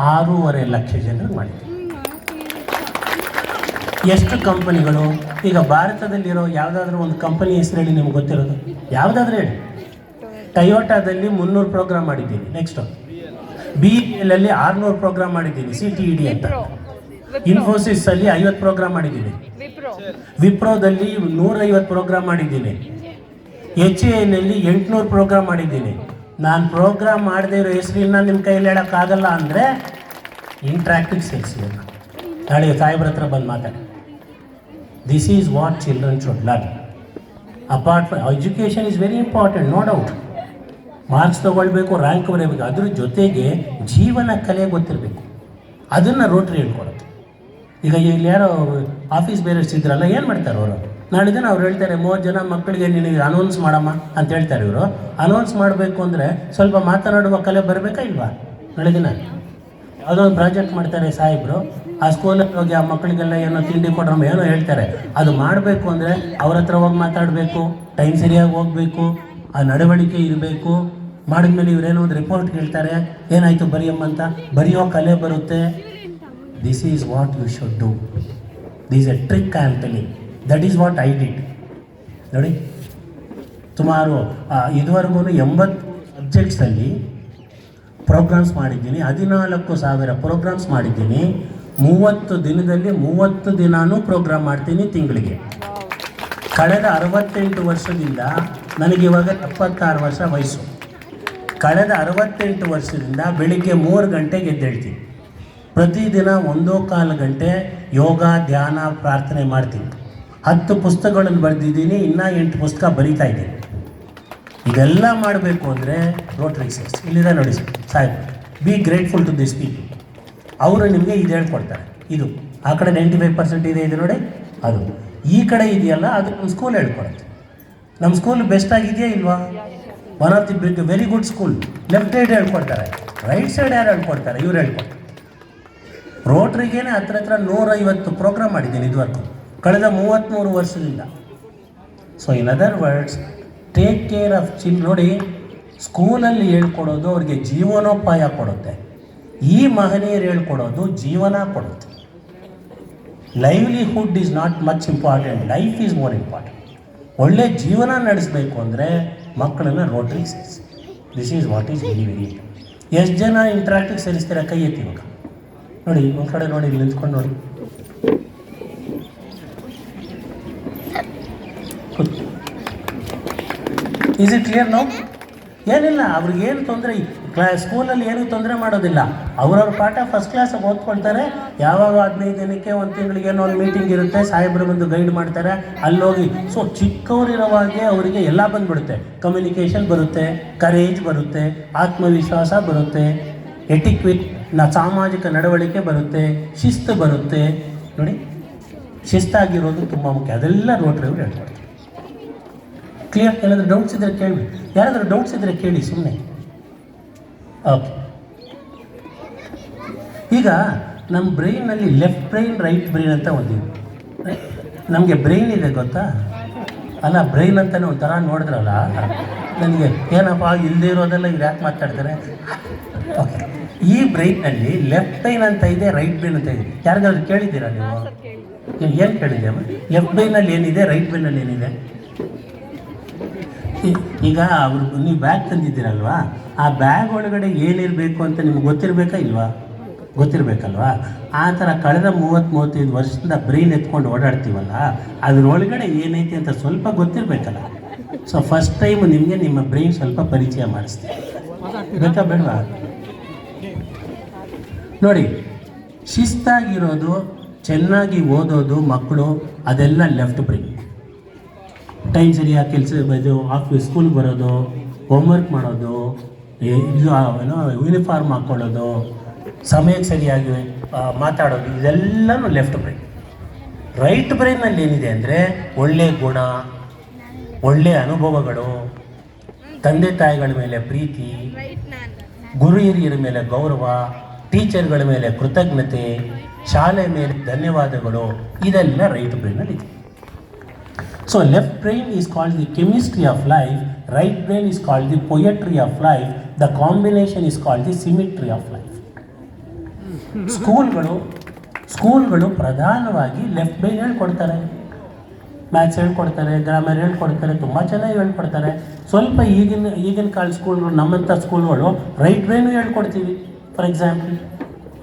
6.5 ಲಕ್ಷ ಜನರು ಮಾಡಿದ್ದೀನಿ. ಎಷ್ಟು ಕಂಪನಿಗಳು? ಈಗ ಭಾರತದಲ್ಲಿರೋ ಯಾವುದಾದ್ರೂ ಒಂದು ಕಂಪನಿ ಹೆಸರು ಹೇಳಿ, ನಿಮ್ಗೆ ಗೊತ್ತಿರೋದು ಯಾವುದಾದ್ರೂ ಹೇಳಿ. ಟೊಯೋಟಾದಲ್ಲಿ 300 ಪ್ರೋಗ್ರಾಮ್ ಮಾಡಿದ್ದೀನಿ. ನೆಕ್ಸ್ಟು BEL ಅಲ್ಲಿ 600 ಪ್ರೋಗ್ರಾಮ್ ಮಾಡಿದ್ದೀನಿ, CTED ಅಂತ. ಇನ್ಫೋಸಿಸಲ್ಲಿ 50 ಪ್ರೋಗ್ರಾಮ್ ಮಾಡಿದ್ದೀನಿ. ವಿಪ್ರೋದಲ್ಲಿ 150 ಪ್ರೋಗ್ರಾಮ್ ಮಾಡಿದ್ದೀನಿ. HAL 800 ಪ್ರೋಗ್ರಾಮ್ ಮಾಡಿದ್ದೀನಿ. ನಾನು ಪ್ರೋಗ್ರಾಮ್ ಮಾಡದೇ ಇರೋ ಹೆಸರಿನ ನಿಮ್ಮ ಕೈಯಲ್ಲಿ ಹೇಳೋಕ್ಕಾಗಲ್ಲ ಅಂದರೆ ಇಂಟ್ರಾಕ್ಟಿವ್ ಸೇರಿಸಿ. ನಾಳೆ ಸಾಹೇಬ್ರ ಹತ್ರ ಬಂದು ಮಾತಾಡಿ. This is what children should learn. Apart from education is very important, no doubt. Marks ತೊಗೊಳ್ಬೇಕು, ರ್ಯಾಂಕ್ ಬರೀಬೇಕು, ಅದ್ರ ಜೊತೆಗೆ ಜೀವನ ಕಲೆ ಗೊತ್ತಿರಬೇಕು. ಅದನ್ನು ರೋಟ್ರಿ ಹೇಳ್ಕೊಡೋದು. ಈಗ ಇಲ್ಲಿ ಯಾರೋ ಆಫೀಸ್ ಬೇರೆಸ್ ಇದ್ರಲ್ಲ, ಏನು ಮಾಡ್ತಾರೆ ಅವರು? ನಾಳೆ ದಿನ ಅವ್ರು ಹೇಳ್ತಾರೆ, 30 ಜನ ಮಕ್ಕಳಿಗೆ ನಿನಗೆ ಅನೌನ್ಸ್ ಮಾಡಮ್ಮ ಅಂತ ಹೇಳ್ತಾರೆ. ಇವರು ಅನೌನ್ಸ್ ಮಾಡಬೇಕು ಅಂದರೆ ಸ್ವಲ್ಪ ಮಾತನಾಡುವ ಕಲೆ ಬರಬೇಕಾ ಇಲ್ವಾ? ನಾಳೆ ದಿನ ಯಾವುದೋ ಒಂದು ಪ್ರಾಜೆಕ್ಟ್ ಮಾಡ್ತಾರೆ ಸಾಹೇಬರು, ಆ ಸ್ಕೂಲಲ್ಲಿ ಹೋಗಿ ಆ ಮಕ್ಕಳಿಗೆಲ್ಲ ಏನೋ ತಿಂಡಿ ಕೊಡ್ರಮ್ಮ ಏನೋ ಹೇಳ್ತಾರೆ. ಅದು ಮಾಡಬೇಕು ಅಂದರೆ ಅವ್ರ ಹತ್ರ ಹೋಗಿ ಮಾತಾಡಬೇಕು, ಟೈಮ್ ಸರಿಯಾಗಿ ಹೋಗಬೇಕು, ಆ ನಡವಳಿಕೆ ಇರಬೇಕು. ಮಾಡಿದ್ಮೇಲೆ ಇವರೇನೋ ಒಂದು ರಿಪೋರ್ಟ್ ಹೇಳ್ತಾರೆ, ಏನಾಯಿತು ಬರೆಯಮ್ಮ ಅಂತ, ಬರೆಯೋ ಕಲೆ ಬರುತ್ತೆ. This is what you should do. This a trick I am telling. That is what I did. ನೋಡಿ, ಸುಮಾರು ಇದುವರೆಗೂ 80 ಸಬ್ಜೆಕ್ಟ್ಸಲ್ಲಿ ಪ್ರೋಗ್ರಾಮ್ಸ್ ಮಾಡಿದ್ದೀನಿ. 14,000 ಪ್ರೋಗ್ರಾಮ್ಸ್ ಮಾಡಿದ್ದೀನಿ. 30 ದಿನದಲ್ಲಿ 30 ದಿನಾನೂ ಪ್ರೋಗ್ರಾಮ್ ಮಾಡ್ತೀನಿ ತಿಂಗಳಿಗೆ. ಕಳೆದ 68 ವರ್ಷದಿಂದ ನನಗಿವಾಗ 76 ವರ್ಷ ವಯಸ್ಸು. ಕಳೆದ 68 ವರ್ಷದಿಂದ ಬೆಳಿಗ್ಗೆ 3 ಗಂಟೆಗೆ ಎದ್ದೇಳ್ತೀನಿ. ಪ್ರತಿದಿನ 1.25 ಗಂಟೆ ಯೋಗ, ಧ್ಯಾನ, ಪ್ರಾರ್ಥನೆ ಮಾಡ್ತೀನಿ. 10 ಪುಸ್ತಕಗಳನ್ನು ಬರೆದಿದ್ದೀನಿ, ಇನ್ನೂ 8 ಪುಸ್ತಕ ಬರೀತಾ ಇದ್ದೀನಿ. ಇದೆಲ್ಲ ಮಾಡಬೇಕು ಅಂದರೆ ರೋಟರಿ ಸೈನ್ಸ್ ಇಲ್ಲಿದೆ ನೋಡಿ ಸಾಹೇಬ್, be grateful to this people. ಅವರು ನಿಮಗೆ ಇದು ಹೇಳ್ಕೊಡ್ತಾರೆ. ಇದು ಆ ಕಡೆ 95% ಇದೆ ನೋಡಿ, ಅದು ಈ ಕಡೆ ಇದೆಯಲ್ಲ ಅದು ನಮ್ಮ ಸ್ಕೂಲ್ ಹೇಳ್ಕೊಡುತ್ತೆ. ನಮ್ಮ ಸ್ಕೂಲ್ ಬೆಸ್ಟ್ ಆಗಿದೆಯಾ ಇಲ್ವಾ? One of the big very good school. Left side ಹೇಳ್ಕೊಡ್ತಾರೆ, ರೈಟ್ ಸೈಡ್ ಯಾರು ಹೇಳ್ಕೊಡ್ತಾರೆ? ಇವ್ರು ಹೇಳ್ಕೊಡ್ತಾರೆ. ರೋಟ್ರಿಗೇನೆ ಹತ್ರ 150 ಪ್ರೋಗ್ರಾಮ್ ಮಾಡಿದ್ದೀನಿ ಇದುವರೆಗೂ, ಕಳೆದ 33 ವರ್ಷದಿಂದ. So in other words, take care of ನೋಡಿ, ಸ್ಕೂಲಲ್ಲಿ ಹೇಳ್ಕೊಡೋದು ಅವ್ರಿಗೆ ಜೀವನೋಪಾಯ ಕೊಡುತ್ತೆ. ಈ ಮಹನೀಯರು ಹೇಳ್ಕೊಡೋದು ಜೀವನ ಕೊಡುತ್ತೆ. Livelihood is not much important, life is more important. ಒಳ್ಳೆ ಜೀವನ ನಡೆಸಬೇಕು ಅಂದರೆ ಮಕ್ಕಳನ್ನು ರೋಟ್ರಿ ಸೇರಿಸಿ. This is what is very very. ಎಷ್ಟು ಜನ ಇಂಟ್ರಾಕ್ಟಿಗೆ ಸೇರಿಸ್ತೀರ? ಕೈ ಎತ್ತಿ ಇವಾಗ ನೋಡಿ, ಒಂದು ಕಡೆ ನೋಡಿ, ಇಲ್ಲಿ ನಿಂತ್ಕೊಂಡು ನೋಡಿ. Is it clear no? ಏನಿಲ್ಲ, ಅವ್ರಿಗೇನು ತೊಂದರೆ, ಸ್ಕೂಲಲ್ಲಿ ಏನೂ ತೊಂದರೆ ಮಾಡೋದಿಲ್ಲ. ಅವ್ರವ್ರ ಪಾಠ ಫಸ್ಟ್ ಕ್ಲಾಸಾಗಿ ಓದ್ಕೊಳ್ತಾರೆ. ಯಾವಾಗ 15 ದಿನಕ್ಕೆ 1 ತಿಂಗಳಿಗೆ ಏನೋ ಒಂದು ಮೀಟಿಂಗ್ ಇರುತ್ತೆ, ಸಾಹೇಬರು ಬಂದು ಗೈಡ್ ಮಾಡ್ತಾರೆ, ಅಲ್ಲೋಗಿ. ಸೊ ಚಿಕ್ಕವರಿರೋವಾಗೆ ಅವರಿಗೆ ಎಲ್ಲ ಬಂದುಬಿಡುತ್ತೆ. ಕಮ್ಯುನಿಕೇಷನ್ ಬರುತ್ತೆ, ಕರೇಜ್ ಬರುತ್ತೆ, ಆತ್ಮವಿಶ್ವಾಸ ಬರುತ್ತೆ, ಎಟಿಕ್ವಿಟ್ ಸಾಮಾಜಿಕ ನಡವಳಿಕೆ ಬರುತ್ತೆ, ಶಿಸ್ತು ಬರುತ್ತೆ. ನೋಡಿ, ಶಿಸ್ತಾಗಿರೋದು ತುಂಬ ಮುಖ್ಯ. ಅದೆಲ್ಲ ರೋಟ್ರಿ ಅವರು ಹೇಳ್ಕೊಡ್ತಾರೆ. ಕ್ಲಿಯರ್? ಏನಾದರೂ ಡೌಟ್ಸ್ ಇದ್ದರೆ ಕೇಳಿ, ಯಾರಾದರೂ ಡೌಟ್ಸ್ ಇದ್ದರೆ ಕೇಳಿ ಸುಮ್ಮನೆ. ಓಕೆ, ಈಗ ನಮ್ಮ ಬ್ರೈನಲ್ಲಿ ಲೆಫ್ಟ್ ಬ್ರೈನ್, ರೈಟ್ ಬ್ರೈನ್ ಅಂತ ಒಂದಿದೆ. ನಮಗೆ ಬ್ರೈನ್ ಇದೆ ಗೊತ್ತಾ? ಅಲ್ಲ, ಬ್ರೈನ್ ಅಂತಲೇ ಒಂಥರ ನೋಡಿದ್ರಲ್ಲ, ನನಗೆ ಏನಪ್ಪ ಇಲ್ಲದೇ ಇರೋದೆಲ್ಲ ಇವ್ರು ಯಾಕೆ ಮಾತಾಡ್ತಾರೆ? ಓಕೆ, ಈ ಬ್ರೈನಲ್ಲಿ ಲೆಫ್ಟ್ ಬ್ರೈನ್ ಅಂತ ಇದೆ, ರೈಟ್ ಬ್ರೈನ್ ಅಂತ ಇದೆ. ಯಾರಿಗಾದ್ರು ಕೇಳಿದ್ದೀರಾ ನೀವು? ಏನು ಕೇಳಿದ್ದೀರ? ಲೆಫ್ಟ್ ಬ್ರೈನಲ್ಲಿ ಏನಿದೆ, ರೈಟ್ ಬ್ರೈನಲ್ಲಿ ಏನಿದೆ? ಈಗ ಅವರು ನೀವು ಬ್ಯಾಗ್ ತಂದಿದ್ದೀರಲ್ವಾ, ಆ ಬ್ಯಾಗ್ ಒಳಗಡೆ ಏನಿರಬೇಕು ಅಂತ ನಿಮ್ಗೆ ಗೊತ್ತಿರಬೇಕಾ ಇಲ್ವಾ? ಗೊತ್ತಿರಬೇಕಲ್ವಾ? ಆ ಥರ ಕಳೆದ 30-35 ವರ್ಷದಿಂದ ಬ್ರೈನ್ ಎತ್ಕೊಂಡು ಓಡಾಡ್ತೀವಲ್ಲ, ಅದರೊಳಗಡೆ ಏನೈತಿ ಅಂತ ಸ್ವಲ್ಪ ಗೊತ್ತಿರಬೇಕಲ್ಲ. ಸೊ ಫಸ್ಟ್ ಟೈಮ್ ನಿಮಗೆ ನಿಮ್ಮ ಬ್ರೈನ್ ಸ್ವಲ್ಪ ಪರಿಚಯ ಮಾಡಿಸ್ತೀವಿ, ಬೇಕಾ ಬೇಡವಾ? ನೋಡಿ, ಶಿಸ್ತಾಗಿರೋದು, ಚೆನ್ನಾಗಿ ಓದೋದು ಮಕ್ಕಳು, ಅದೆಲ್ಲ ಲೆಫ್ಟ್ ಬ್ರೈನ್. ಟೈಮ್ ಸರಿಯಾಗಿ ಕೆಲಸ ಆಫೀಸ್ ಸ್ಕೂಲ್ಗೆ ಬರೋದು, ಹೋಮ್ವರ್ಕ್ ಮಾಡೋದು, ಇದು ಏನೋ ಯೂನಿಫಾರ್ಮ್ ಹಾಕ್ಕೊಳ್ಳೋದು, ಸಮಯಕ್ಕೆ ಸರಿಯಾಗಿ ಮಾತಾಡೋದು, ಇದೆಲ್ಲನೂ ಲೆಫ್ಟ್ ಬ್ರೈನ್. ರೈಟ್ ಬ್ರೈನಲ್ಲಿ ಏನಿದೆ ಅಂದರೆ ಒಳ್ಳೆಯ ಗುಣ, ಒಳ್ಳೆಯ ಅನುಭವಗಳು, ತಂದೆ ತಾಯಿಗಳ ಮೇಲೆ ಪ್ರೀತಿ, ಗುರು ಹಿರಿಯರ ಮೇಲೆ ಗೌರವ, ಟೀಚರ್ಗಳ ಮೇಲೆ ಕೃತಜ್ಞತೆ, ಶಾಲೆ ಮೇಲೆ ಧನ್ಯವಾದಗಳು, ಇದೆಲ್ಲ right ಬ್ರೈನಲ್ಲಿದೆ. So left brain is called the chemistry of life, right brain is called the poetry of life, the combination is called the symmetry of life. ಸ್ಕೂಲ್ಗಳು ಪ್ರಧಾನವಾಗಿ ಲೆಫ್ಟ್ ಬ್ರೈನ್ ಹೇಳ್ಕೊಡ್ತಾರೆ. ಮ್ಯಾಥ್ಸ್ ಹೇಳ್ಕೊಡ್ತಾರೆ, ಗ್ರಾಮರ್ ಹೇಳ್ಕೊಡ್ತಾರೆ, ತುಂಬ ಚೆನ್ನಾಗಿ ಹೇಳ್ಕೊಡ್ತಾರೆ. ಸ್ವಲ್ಪ ಈಗಿನ ಕಾಲ ಸ್ಕೂಲ್ಗಳು, ನಮ್ಮಂಥ ಸ್ಕೂಲ್ಗಳು ರೈಟ್ ಬ್ರೈನು ಹೇಳ್ಕೊಡ್ತೀವಿ. ಫಾರ್ ಎಕ್ಸಾಂಪಲ್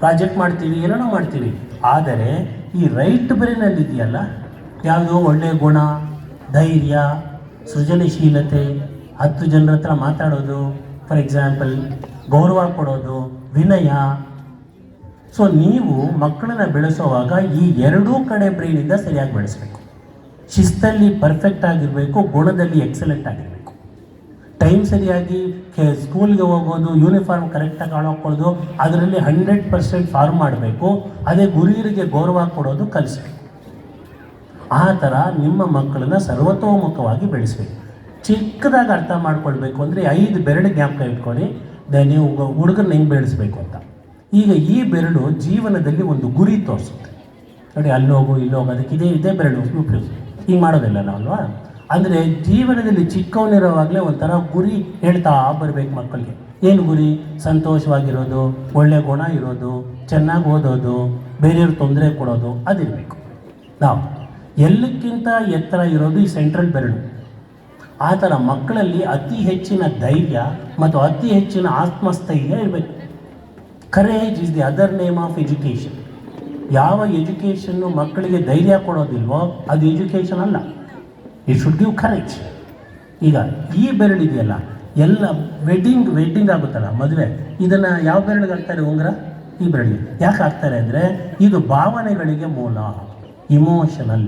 ಪ್ರಾಜೆಕ್ಟ್ ಮಾಡ್ತೀವಿ, ಏನೇನೋ ಮಾಡ್ತೀವಿ. ಆದರೆ ಈ ರೈಟ್ ಬ್ರೈನಲ್ಲಿ ಇದೆಯಲ್ಲ, ಯಾವುದೋ ಒಳ್ಳೆಯ ಗುಣ, ಧೈರ್ಯ, ಸೃಜನಶೀಲತೆ, 10 ಜನರ ಹತ್ರ ಮಾತಾಡೋದು, ಫಾರ್ ಎಕ್ಸಾಂಪಲ್ ಗೌರವ ಕೊಡೋದು, ವಿನಯ. ಸೊ ನೀವು ಮಕ್ಕಳನ್ನ ಬೆಳೆಸೋವಾಗ ಈ ಎರಡೂ ಕಡೆ ಬ್ರೈನಿಂದ ಸರಿಯಾಗಿ ಬೆಳೆಸಬೇಕು. ಶಿಸ್ತಲ್ಲಿ ಪರ್ಫೆಕ್ಟ್ ಆಗಿರಬೇಕು, ಗುಣದಲ್ಲಿ ಎಕ್ಸಲೆಂಟ್ ಆಗಿರಬೇಕು. ಟೈಮ್ ಸರಿಯಾಗಿ ಸ್ಕೂಲ್ಗೆ ಹೋಗೋದು, ಯೂನಿಫಾರ್ಮ್ ಕರೆಕ್ಟಾಗಿ ಹಾಕೊಳ್ಳೋದು, ಅದರಲ್ಲಿ 100% ಫಾರ್ಮ್ ಮಾಡಬೇಕು. ಅದೇ ಗುರಿಯರಿಗೆ ಗೌರವ ಕೊಡೋದು ಕಲಿಸ್ಬೇಕು. ಆ ಥರ ನಿಮ್ಮ ಮಕ್ಕಳನ್ನು ಸರ್ವತೋಮುಖವಾಗಿ ಬೆಳೆಸಬೇಕು. ಚಿಕ್ಕದಾಗಿ ಅರ್ಥ ಮಾಡ್ಕೊಳ್ಬೇಕು ಅಂದರೆ 5 ಬೆರಳು ಜ್ಞಾಪಕ ಇಟ್ಕೊಳ್ಳಿ, ನೀವು ಹುಡುಗರನ್ನ ಹೆಂಗೆ ಬೆಳೆಸಬೇಕು ಅಂತ. ಈಗ ಈ ಬೆರಳು ಜೀವನದಲ್ಲಿ ಒಂದು ಗುರಿ ತೋರಿಸುತ್ತೆ ನೋಡಿ, ಅಲ್ಲೋಗು ಇಲ್ಲೋಗು, ಅದಕ್ಕೆ ಇದೇ ಬೆರಳು ಉಪಯೋಗಿಸಿ ಹಿಂಗೆ ಮಾಡೋದಿಲ್ಲ ನಾವಲ್ವಾ. ಅಂದರೆ ಜೀವನದಲ್ಲಿ ಚಿಕ್ಕವನಿರೋವಾಗಲೇ ಒಂಥರ ಗುರಿ ಹೇಳ್ತಾ ಬರಬೇಕು ಮಕ್ಕಳಿಗೆ. ಏನು ಗುರಿ? ಸಂತೋಷವಾಗಿರೋದು, ಒಳ್ಳೆಯ ಗುಣ ಇರೋದು, ಚೆನ್ನಾಗಿ ಓದೋದು, ಬೇರೆಯವ್ರಿಗೆ ತೊಂದರೆ ಕೊಡೋದು, ಅದಿರಬೇಕು. ನಾವು ಎಲ್ಲಕ್ಕಿಂತ ಎತ್ತರ ಇರೋದು ಈ ಸೆಂಟ್ರಲ್ ಬೆರಳು. ಆ ಥರ ಮಕ್ಕಳಲ್ಲಿ ಅತಿ ಹೆಚ್ಚಿನ ಧೈರ್ಯ ಮತ್ತು ಅತಿ ಹೆಚ್ಚಿನ ಆತ್ಮಸ್ಥೈರ್ಯ ಇರಬೇಕು. Courage is the other name of education. ಯಾವ ಎಜುಕೇಷನ್ನು ಮಕ್ಕಳಿಗೆ ಧೈರ್ಯ ಕೊಡೋದಿಲ್ವೋ ಅದು ಎಜುಕೇಷನ್ ಅಲ್ಲ. It should give courage. ಈಗ ಈ ಬೆರಳಿದೆಯಲ್ಲ, ಎಲ್ಲ ವೆಡ್ಡಿಂಗ್ ಆಗುತ್ತಲ್ಲ, ಮದುವೆ, ಇದನ್ನು ಯಾವ ಬೆರಳಿಗೆ ಹಾಕ್ತಾರೆ? ಉಂಗುರ ಈ ಬೆರಳಿಗೆ. ಯಾಕೆ ಹಾಕ್ತಾರೆ ಅಂದರೆ ಇದು ಭಾವನೆಗಳಿಗೆ ಮೂಲ, ಇಮೋಷನಲ್.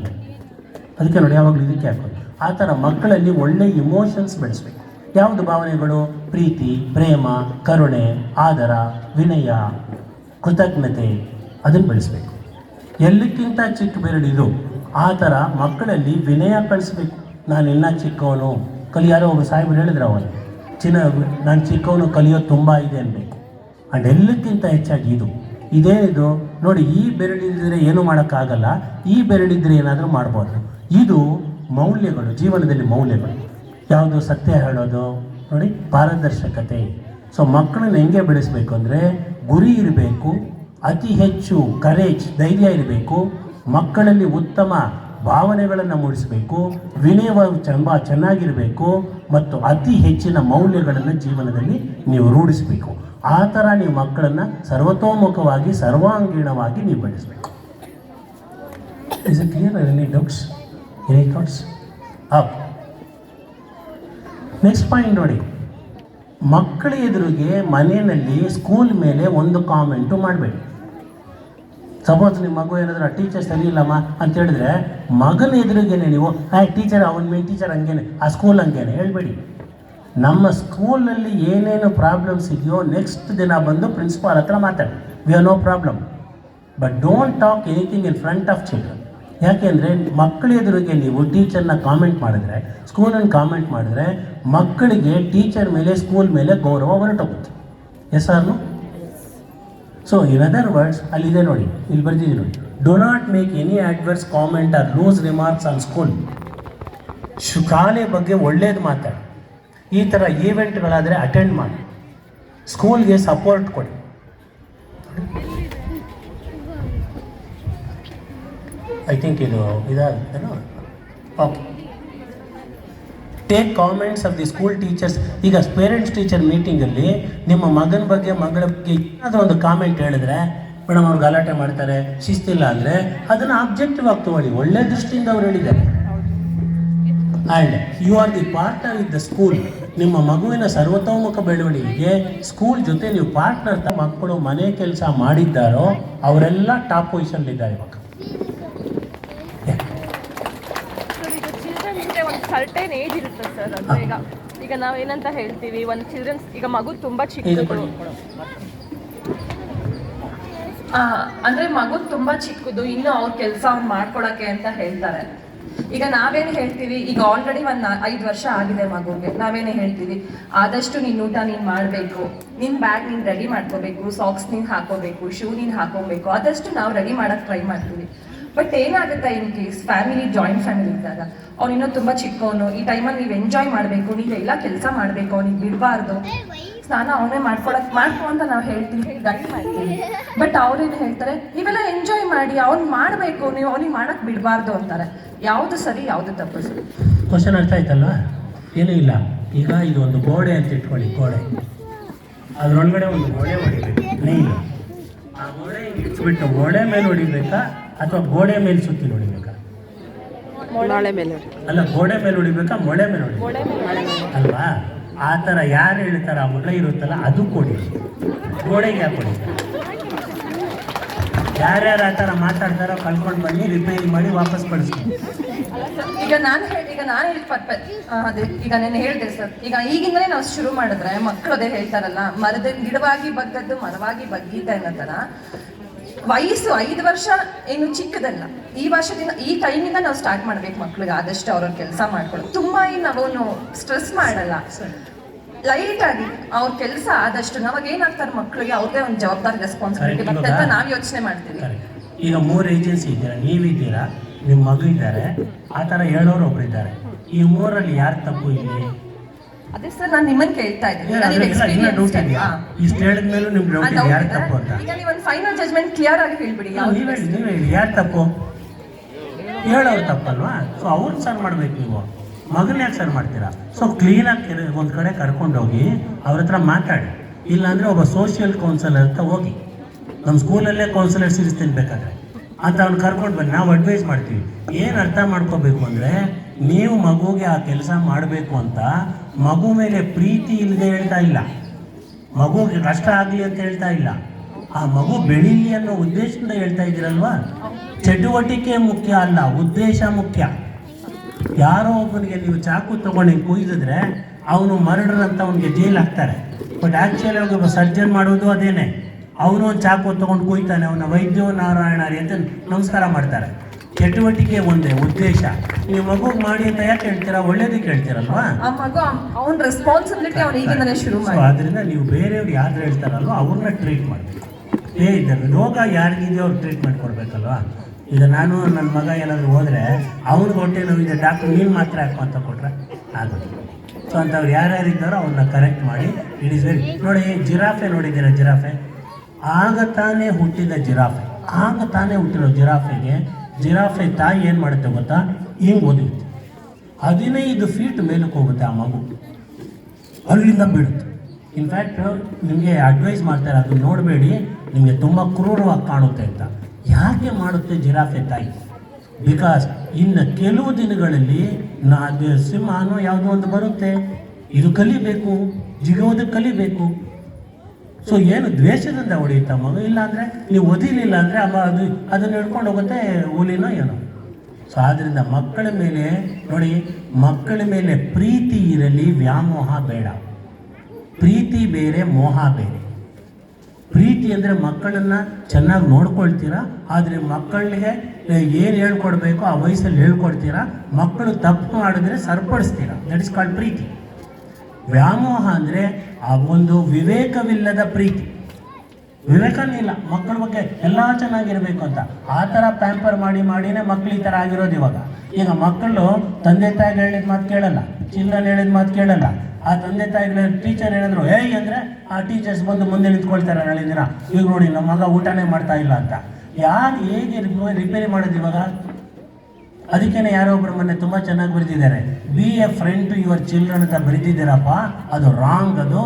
ಅದಕ್ಕೆ ನೋಡಿ ಯಾವಾಗಲೂ ಇದಕ್ಕೆ ಹಾಕೋದು. ಆ ಥರ ಮಕ್ಕಳಲ್ಲಿ ಒಳ್ಳೆ ಇಮೋಷನ್ಸ್ ಬೆಳೆಸ್ಬೇಕು. ಯಾವುದು ಭಾವನೆಗಳು? ಪ್ರೀತಿ, ಪ್ರೇಮ, ಕರುಣೆ, ಆದರ, ವಿನಯ, ಕೃತಜ್ಞತೆ, ಅದನ್ನು ಬೆಳೆಸಬೇಕು. ಎಲ್ಲಕ್ಕಿಂತ ಚಿಕ್ಕ ಬೆರಳಿದು. ಆ ಥರ ಮಕ್ಕಳಲ್ಲಿ ವಿನಯ ಕಳಿಸ್ಬೇಕು. ನಾನು ಇನ್ನೂ ಚಿಕ್ಕವನು, ಯಾರೋ ಒಬ್ಬ ಸಾಹೇಬರು ಹೇಳಿದ್ರು, ಅವನು ನಾನು ಚಿಕ್ಕವನು, ಕಲಿಯೋದು ತುಂಬ ಇದೆ ಅನ್ಬೇಕು. ಆ್ಯಂಡ್ ಎಲ್ಲಕ್ಕಿಂತ ಹೆಚ್ಚಾಗಿ ಇದೇನಿದು ನೋಡಿ, ಈ ಬೆರಳಿದ್ರೆ ಏನೂ ಮಾಡೋಕ್ಕಾಗಲ್ಲ, ಈ ಬೆರಳಿದ್ರೆ ಏನಾದರೂ ಮಾಡ್ಬೋದು. ಇದು ಮೌಲ್ಯಗಳು, ಜೀವನದಲ್ಲಿ ಮೌಲ್ಯಗಳು. ಯಾವುದು? ಸತ್ಯ ಹೇಳೋದು, ನೋಡಿ, ಪಾರದರ್ಶಕತೆ. ಸೊ ಮಕ್ಕಳನ್ನ ಹೆಂಗೆ ಬೆಳೆಸಬೇಕು ಅಂದರೆ ಗುರಿ ಇರಬೇಕು, ಅತಿ ಹೆಚ್ಚು ಕರೇಜ್, ಧೈರ್ಯ ಇರಬೇಕು, ಮಕ್ಕಳಲ್ಲಿ ಉತ್ತಮ ಭಾವನೆಗಳನ್ನು ಮೂಡಿಸಬೇಕು, ವಿನಯವಾಗಿ ಚೆನ್ನಾಗಿರಬೇಕು ಮತ್ತು ಅತಿ ಹೆಚ್ಚಿನ ಮೌಲ್ಯಗಳನ್ನು ಜೀವನದಲ್ಲಿ ನೀವು ರೂಢಿಸಬೇಕು. ಆ ಥರ ನೀವು ಮಕ್ಕಳನ್ನು ಸರ್ವತೋಮುಖವಾಗಿ, ಸರ್ವಾಂಗೀಣವಾಗಿ ನೀವು ಬೆಳೆಸಬೇಕು. Is it clear? Any doubts? Any thoughts? Up. Next point ನೋಡಿ, ಮಕ್ಕಳ ಎದುರಿಗೆ ಮನೆಯಲ್ಲಿ ಸ್ಕೂಲ್ ಮೇಲೆ ಒಂದು ಕಾಮೆಂಟು ಮಾಡಬೇಡಿ. ಸಪೋಸ್ ನಿಮ್ಮ ಮಗು ಏನಾದರೂ ಟೀಚರ್ ಸರಿ ಇಲ್ಲಮ್ಮ ಅಂತ ಹೇಳಿದ್ರೆ ಮಗನ ಎದುರಿಗೇನೆ ನೀವು ಟೀಚರ್ ಅವನ ಮೇಲೆ ಟೀಚರ್ ಹಂಗೇನೆ, ಆ ಸ್ಕೂಲ್ ಹಂಗೇನೆ ಹೇಳ್ಬೇಡಿ. ನಮ್ಮ ಸ್ಕೂಲ್ನಲ್ಲಿ ಏನೇನು ಪ್ರಾಬ್ಲಮ್ಸ್ ಇದೆಯೋ ನೆಕ್ಸ್ಟ್ ದಿನ ಬಂದು ಪ್ರಿನ್ಸಿಪಾಲ್ ಹತ್ರ ಮಾತಾಡಿ, we are no problem, but don't talk anything in front of children. ಯಾಕೆಂದರೆ ಮಕ್ಕಳ ಎದುರಿಗೆ ನೀವು ಟೀಚರ್ನ ಕಾಮೆಂಟ್ ಮಾಡಿದ್ರೆ, ಸ್ಕೂಲನ್ನು ಕಾಮೆಂಟ್ ಮಾಡಿದ್ರೆ ಮಕ್ಕಳಿಗೆ ಟೀಚರ್ ಮೇಲೆ, ಸ್ಕೂಲ್ ಮೇಲೆ ಗೌರವ ಹೊರಟೋಗುತ್ತೆ. ಎಸ್ ಆರ್ನು? ಸೊ ಇನ್ ಅದರ್ ವರ್ಡ್ಸ್, ಅಲ್ಲಿದೆ ನೋಡಿ, ಇಲ್ಲಿ ಬರ್ತಿದ್ದೀವಿ ನೋಡಿ, do not make any adverse comment or loose remarks on school. ಶಾಲೆ ಬಗ್ಗೆ ಒಳ್ಳೇದು ಮಾತಾಡಿ. ಈ ಥರ ಈವೆಂಟ್ಗಳಾದರೆ ಅಟೆಂಡ್ ಮಾಡಿ, ಸ್ಕೂಲ್ಗೆ ಸಪೋರ್ಟ್ ಕೊಡಿ. ಐ ಥಿಂಕ್ ಇದಾಗುತ್ತೇನೋ? Okay. Take comments of the school teachers. ಈಗ ಪೇರೆಂಟ್ಸ್ ಟೀಚರ್ ಮೀಟಿಂಗಲ್ಲಿ ನಿಮ್ಮ ಮಗನ ಬಗ್ಗೆ, ಮಗಳ ಬಗ್ಗೆ ಏನಾದರೂ ಒಂದು ಕಾಮೆಂಟ್ ಹೇಳಿದ್ರೆ, ಮೇಡಮ್ ಅವ್ರು ಗಲಾಟೆ ಮಾಡ್ತಾರೆ, ಶಿಸ್ತಿಲ್ಲ ಅಂದರೆ ಅದನ್ನು ಆಬ್ಜೆಕ್ಟಿವ್ ಆಗಿ ತಗೊಳ್ಳಿ, ಒಳ್ಳೆ ದೃಷ್ಟಿಯಿಂದ ಅವ್ರು ಹೇಳಿದ್ದಾರೆ. And you are the partner with the school. ನಿಮ್ಮ ಮಗುವಿನ ಸರ್ವತೋಮುಖ ಬೆಳವಣಿಗೆಗೆ ಸ್ಕೂಲ್ ಜೊತೆ ನೀವು ಪಾರ್ಟ್ನರ್. ಮಕ್ಕಳು ಮನೆ ಕೆಲಸ ಮಾಡಿದ್ದಾರೋ ಅವರೆಲ್ಲ ಟಾಪ್ ಪೊಸಿಷನ್ಲಿದ್ದಾರೆ ಇವಾಗ. ಸರ್ಟೇನ್ ಏಜ್ ಇರುತ್ತೆ ಸರ್. ಅಂದರೆ ಈಗ ನಾವೇನಂತ ಹೇಳ್ತೀವಿ, ಒಂದು ಚಿಲ್ಡ್ರನ್ಸ್, ಈಗ ಮಗು ತುಂಬ ಚಿಕ್ಕದು, ಅಂದರೆ ಮಗು ತುಂಬ ಚಿಕ್ಕದು, ಇನ್ನು ಅವ್ರ ಕೆಲಸ ಅವ್ರು ಮಾಡ್ಕೊಳಕ್ಕೆ ಅಂತ ಹೇಳ್ತಾರೆ. ಈಗ ನಾವೇನು ಹೇಳ್ತೀವಿ, ಈಗ ಆಲ್ರೆಡಿ ಒಂದು 5 ವರ್ಷ ಆಗಿದೆ ಮಗುಗೆ, ನಾವೇನೇ ಹೇಳ್ತೀವಿ, ಆದಷ್ಟು ನೀನು ಊಟ ನೀನು ಮಾಡಬೇಕು, ನಿನ್ನ ಬ್ಯಾಗ್ ನೀನು ರೆಡಿ ಮಾಡ್ಕೋಬೇಕು, ಸಾಕ್ಸ್ ನೀನು ಹಾಕೋಬೇಕು, ಶೂ ನೀನು ಹಾಕೋಬೇಕು, ಆದಷ್ಟು ನಾವು ರೆಡಿ ಮಾಡೋಕ್ಕೆ ಟ್ರೈ ಮಾಡ್ತೀವಿ. ಬಟ್ ಏನಾಗುತ್ತೆ, in case family, joint family ಇದ್ದಾಗ ಅವ್ನು ಇನ್ನೂ ತುಂಬ ಚಿಕ್ಕವನು, ಈ ಟೈಮಲ್ಲಿ ನೀವು ಎಂಜಾಯ್ ಮಾಡಬೇಕು, ನೀವೆಲ್ಲ ಕೆಲಸ ಮಾಡಬೇಕು, ಅವ್ನಿಗೆ ಬಿಡಬಾರ್ದು, ಸ್ನಾನ ಅವನೇ ಮಾಡ್ಕೊ ಅಂತ ನಾವು ಹೇಳ್ತೀವಿ, ಗೈಡ್ ಮಾಡ್ತೀವಿ. ಬಟ್ ಅವ್ರೇನು ಹೇಳ್ತಾರೆ, ನೀವೆಲ್ಲ ಎಂಜಾಯ್ ಮಾಡಿ, ಅವ್ನು ಮಾಡಬೇಕು, ನೀವು ಅವ್ನಿಗೆ ಮಾಡೋಕ್ಕೆ ಬಿಡಬಾರ್ದು ಅಂತಾರೆ. ಯಾವುದು ಸರಿ, ಯಾವುದು ತಪ್ಪು ಸರಿ? ಕ್ವಶನ್ ಅರ್ಥ ಆಯ್ತಲ್ವ? ಏನೂ ಇಲ್ಲ. ಈಗ ಇದು ಒಂದು ಗೋಡೆ ಅಂತ ಇಟ್ಕೊಳ್ಳಿ, ಗೋಡೆ, ಅದರೊಳಗಡೆ ಒಂದು ಗೋಡೆ ಹೊಡಿಬೇಕು, ನೀರು. ಆ ಗೋಡೆ ಇಟ್ಬಿಟ್ಟು ಗೋಡೆ ಮೇಲೆ ಹೊಡಿಬೇಕಾ ಅಥವಾ ಗೋಡೆ ಮೇಲೆ ಸುತ್ತಿ ಹೊಡಿಬೇಕಾ? ಅಲ್ಲ, ಗೋಡೆ ಮೇಲೆ ಹೊಡಿಬೇಕಾ, ಮೊಳೆ ಮೇಲೆ ಹೊಡಿಬೇಕಾ ಅಲ್ವಾ? ಆ ಥರ ಯಾರು ಹೇಳ್ತಾರ, ಆ ಮೊಳೆ ಇರುತ್ತಲ್ಲ ಅದು ಕೊಡಿ, ಗೋಡೆಗೆ ಯಾಕೆ ಕೊಡಿ? ಯಾರ್ಯಾರು ಆ ಥರ ಮಾತಾಡ್ತಾರೋ ಕಳ್ಕೊಂಡು ಬನ್ನಿ, ರಿಪೇರಿ ಮಾಡಿ ವಾಪಸ್ ಕಳಿಸ್ತೀನಿ. ಈಗ ನಾನು ಅದೇ ಈಗ ನಾನು ಹೇಳಿದೆ ಸರ್, ಈಗ ಈಗಿಂದಲೇ ನಾವು ಶುರು ಮಾಡಿದ್ರೆ ಮಕ್ಕಳು ಅದೇ ಹೇಳ್ತಾರಲ್ಲ, ಮರದ ಗಿಡವಾಗಿ ಬಗ್ಗದ್ದು ಮರವಾಗಿ ಬಗ್ಗೀತೆ ಅನ್ನೋ ಥರ. ವಯಸ್ಸು 5 ವರ್ಷ ಏನು ಚಿಕ್ಕದಲ್ಲ, ಈ ವರ್ಷದಿಂದ, ಈ ಟೈಮಿಂದ ನಾವು ಸ್ಟಾರ್ಟ್ ಮಾಡ್ಬೇಕು ಮಕ್ಳಿಗೆ ಆದಷ್ಟು ಅವ್ರ ಕೆಲಸ ಮಾಡ್ಕೊಳ್ಳೋದು. ತುಂಬ ನಾವು ಸ್ಟ್ರೆಸ್ ಮಾಡಲ್ಲ, ಲೈಟಾಗಿ ಅವ್ರ ಕೆಲಸ ಆದಷ್ಟು. ನಾವಾಗ ಏನಾಗ್ತಾರೆ ಮಕ್ಕಳಿಗೆ ಅವ್ರದೇ ಒಂದು ಜವಾಬ್ದಾರಿ, ರೆಸ್ಪಾನ್ಸಿಬಿಲಿಟಿ ಬರುತ್ತೆ ಅಂತ ನಾವು ಯೋಚನೆ ಮಾಡ್ತೀವಿ. ಈಗ 3 ಏಜೆನ್ಸಿ ಇದ್ದೀರಾ, ನೀವಿದ್ದೀರಾ, ನಿಮ್ಮ ಮಗು ಇದ್ದಾರೆ, ಆ ಥರ ಹೇಳೋರು ಒಬ್ರು ಇದ್ದಾರೆ. ಈ 3ರಲ್ಲಿ ಯಾರು ತಪ್ಪು ಇಲ್ಲಿ? ಅದೇ ಸರ್, ನಾನು ನಿಮ್ಮನ್ನು ಕೇಳ್ತಾ ಇದ್ದೀನಿ. ಇಷ್ಟು ಹೇಳಿದ ಮೇಲೂ ನಿಮ್ಗೆ ಡೌಟ್ ಇದೆ ಯಾರು ತಪ್ಪು ಅಂತ. ಈಗ ನೀವು ಒಂದು ಫೈನಲ್ ಜಜ್ಮೆಂಟ್ ಕ್ಲಿಯರ್ ಆಗಿ ಹೇಳ್ಬಿಡಿ. ನೀವೇ ಹೇಳಿ ಯಾರು ತಪ್ಪು? ಹೇಳೋರು ತಪ್ಪಲ್ವಾ? ಸೊ ಅವ್ರನ್ನ ಸರ್ ಮಾಡ್ಬೇಕು ನೀವು. ಮಗನ ಯಾಕೆ ಸರ್ ಮಾಡ್ತೀರಾ? ಸೊ ಕ್ಲೀನಾಗಿ ಒಂದು ಕಡೆ ಕರ್ಕೊಂಡೋಗಿ ಅವ್ರ ಹತ್ರ ಮಾತಾಡಿ. ಇಲ್ಲಾಂದರೆ ಒಬ್ಬ ಸೋಷಿಯಲ್ ಕೌನ್ಸಿಲರ್ ಅಂತ ಹೋಗಿ, ನಮ್ಮ ಸ್ಕೂಲಲ್ಲೇ ಕೌನ್ಸಿಲರ್ಸ್ ಇರಿಸ್ತೀನಿ ಬೇಕಾದ್ರೆ ಅಂತ ಅವ್ನು ಕರ್ಕೊಂಡು ಬನ್ನಿ, ನಾವು ಅಡ್ವೈಸ್ ಮಾಡ್ತೀವಿ. ಏನು ಅರ್ಥ ಮಾಡ್ಕೋಬೇಕು ಅಂದರೆ, ನೀವು ಮಗುಗೆ ಆ ಕೆಲಸ ಮಾಡಬೇಕು ಅಂತ ಮಗು ಮೇಲೆ ಪ್ರೀತಿ ಇಲ್ಲದೆ ಹೇಳ್ತಾ ಇಲ್ಲ, ಮಗುಗೆ ಕಷ್ಟ ಆಗಲಿ ಅಂತ ಹೇಳ್ತಾ ಇಲ್ಲ, ಆ ಮಗು ಬೆಳೀಲಿ ಅನ್ನೋ ಉದ್ದೇಶದಿಂದ ಹೇಳ್ತಾ ಇದ್ದೀರಲ್ವಾ. ಚಟುವಟಿಕೆ ಮುಖ್ಯ ಅಲ್ಲ, ಉದ್ದೇಶ ಮುಖ್ಯ. ಯಾರೋ ಒಬ್ಬನಿಗೆ ನೀವು ಚಾಕು ತೊಗೊಂಡು ಕುಯ್ದಿದ್ರೆ ಅವನು ಮರ್ಡರ್ ಅಂತ ಅವನಿಗೆ ಜೈಲ್ ಹಾಕ್ತಾರೆ. ಬಟ್ ಆ್ಯಕ್ಚುಲಿ ಒಬ್ಬ ಸರ್ಜನ್ ಮಾಡೋದು ಅದೇನೆ, ಅವನು ಒಂದು ಚಾಕು ತೊಗೊಂಡು ಕುಯ್ತಾನೆ, ಅವನ ವೈದ್ಯೋ ನಾರಾಯಣರಿ ಅಂತ ನಮಸ್ಕಾರ ಮಾಡ್ತಾರೆ. ಚಟುವಟಿಕೆ ಒಂದೇ, ಉದ್ದೇಶ. ನೀವು ಮಗುಗೆ ಮಾಡಿ ಅಂತ ಯಾಕೆ ಹೇಳ್ತೀರಾ? ಒಳ್ಳೇದಕ್ಕೆ ಹೇಳ್ತೀರಲ್ವಾ. ಆ ಮಗು ಅವನ ರೆಸ್ಪಾನ್ಸಿಬಿಲಿಟಿ ಅವ್ನು ಈಗಿಂದಲೇ ಶುರು ಮಾಡಿ. ಆದ್ದರಿಂದ ನೀವು ಬೇರೆಯವ್ರು ಯಾರು ಹೇಳ್ತಾರಲ್ವ ಅವ್ರನ್ನ ಟ್ರೀಟ್ ಮಾಡಬೇಕು. ರೋಗ ಯಾರಿಗಿದೆಯೋ ಅವ್ರು ಟ್ರೀಟ್ಮೆಂಟ್ ಕೊಡಬೇಕಲ್ವಾ. ಈಗ ನಾನು ನನ್ನ ಮಗ ಏನಾದರೂ ಹೋದರೆ ಅವ್ನಿಗೆ ಹೊಟ್ಟೆ ನೋವಿದೆ, ಡಾಕ್ಟ್ರ್ ನೀನು ಮಾತ್ರ ಹಾಕು ಅಂತ ಕೊಟ್ಟರೆ ಆಗೋದು. ಸೊ ಅಂಥವ್ರು ಯಾರ್ಯಾರಿದ್ದಾರೋ ಅವ್ರನ್ನ ಕರೆಕ್ಟ್ ಮಾಡಿ. It is very. ನೋಡಿ, ಜಿರಾಫೆ ನೋಡಿದ್ದೀರಾ? ಜಿರಾಫೆ ಆಗ ತಾನೇ ಹುಟ್ಟಿದ ಜಿರಾಫೆ, ಆಗ ತಾನೇ ಹುಟ್ಟಿರೋ ಜಿರಾಫೆ ತಾಯಿ ಏನು ಮಾಡುತ್ತೆ ಗೊತ್ತಾ? ಹಿಂಗೆ ಓದುತ್ತೆ, 15 ಫೀಟ್ ಮೇಲಕ್ಕೆ ಹೋಗುತ್ತೆ ಆ ಮಗು, ಅಲ್ಲಿಂದ ಬೀಳುತ್ತೆ. ಇನ್ಫ್ಯಾಕ್ಟ್ ನಿಮಗೆ ಅಡ್ವೈಸ್ ಮಾಡ್ತಾರೆ, ಅದು ನೋಡಬೇಡಿ, ನಿಮಗೆ ತುಂಬ ಕ್ರೂರವಾಗಿ ಕಾಣುತ್ತೆ ಅಂತ. ಯಾಕೆ ಮಾಡುತ್ತೆ ಜಿರಾಫೆ ತಾಯಿ? ಬಿಕಾಸ್ ಇನ್ನು ಕೆಲವು ದಿನಗಳಲ್ಲಿ ಸಿಂಹನೋ ಯಾವುದೋ ಒಂದು ಬರುತ್ತೆ, ಇದು ಕಲಿಬೇಕು, ಜಿಗೋದಕ್ಕೆ ಕಲಿಬೇಕು. ಸೊ ಏನು ದ್ವೇಷದಿಂದ ಹೊಡೆಯುತ್ತ ಮಗು? ಇಲ್ಲಾಂದರೆ ನೀವು ಒದಿಲಿಲ್ಲ ಅಂದರೆ ಅದನ್ನು ಹಿಡ್ಕೊಂಡು ಹೋಗುತ್ತೆ, ಹುಲಿನೋ ಏನೋ. ಸೊ ಆದ್ದರಿಂದ ಮಕ್ಕಳ ಮೇಲೆ ನೋಡಿ, ಮಕ್ಕಳ ಮೇಲೆ ಪ್ರೀತಿ ಇರಲಿ, ವ್ಯಾಮೋಹ ಬೇಡ. ಪ್ರೀತಿ ಬೇರೆ, ಮೋಹ ಬೇರೆ. ಪ್ರೀತಿ ಅಂದರೆ ಮಕ್ಕಳನ್ನು ಚೆನ್ನಾಗಿ ನೋಡ್ಕೊಳ್ತೀರಾ, ಆದರೆ ಮಕ್ಕಳಿಗೆ ಏನು ಹೇಳ್ಕೊಡ್ಬೇಕು ಆ ವಯಸ್ಸಲ್ಲಿ ಹೇಳ್ಕೊಡ್ತೀರಾ. ಮಕ್ಕಳು ತಪ್ಪು ಮಾಡಿದ್ರೆ ಸರಿಪಡಿಸ್ತೀರಾ, ದಟ್ ಇಸ್ ಕಾಲ್ಡ್ ಪ್ರೀತಿ. ವ್ಯಾಮೋಹ ಅಂದರೆ ಆ ಒಂದು ವಿವೇಕವಿಲ್ಲದ ಪ್ರೀತಿ. ವಿವೇಕನೇ ಇಲ್ಲ ಮಕ್ಕಳ ಬಗ್ಗೆ, ಎಲ್ಲ ಚೆನ್ನಾಗಿರಬೇಕು ಅಂತ ಆ ಥರ ಪ್ಯಾಂಪರ್ ಮಾಡಿನೇ ಮಕ್ಕಳು ಈ ಥರ ಆಗಿರೋದು ಇವಾಗ. ಈಗ ಮಕ್ಕಳು ತಂದೆ ತಾಯಿಗೆ ಹೇಳಿದ ಮಾತು ಕೇಳಲ್ಲ, ಚಿಲ್ಡ್ರನ್ ಹೇಳಿದ ಮಾತು ಕೇಳಲ್ಲ. ಆ ತಂದೆ ತಾಯಿಗಳ ಟೀಚರ್ ಹೇಳಿದ್ರು ಹೇಯ್ ಅಂದರೆ ಆ ಟೀಚರ್ಸ್ ಬಂದು ಮುಂದೆ ನಿಂತ್ಕೊಳ್ತಾರೆ ನಾಳೆ ದಿನ. ಈಗ ನೋಡಿ ನಮ್ಮ ಮಗ ಊಟನೇ ಮಾಡ್ತಾ ಇಲ್ಲ ಅಂತ. ಯಾರು ಹೇಗೆ ರಿಪೇರಿ ಮಾಡೋದು ಇವಾಗ? ಅದಕ್ಕೇನೆ ಯಾರೋ ಒಬ್ಬರು ಮೊನ್ನೆ ತುಂಬ ಚೆನ್ನಾಗಿ ಬರೆದಿದ್ದಾರೆ, be a friend to your children ಅಂತ ಬರೆದಿದ್ದೀರಪ್ಪ, ಅದು ರಾಂಗ್. ಅದು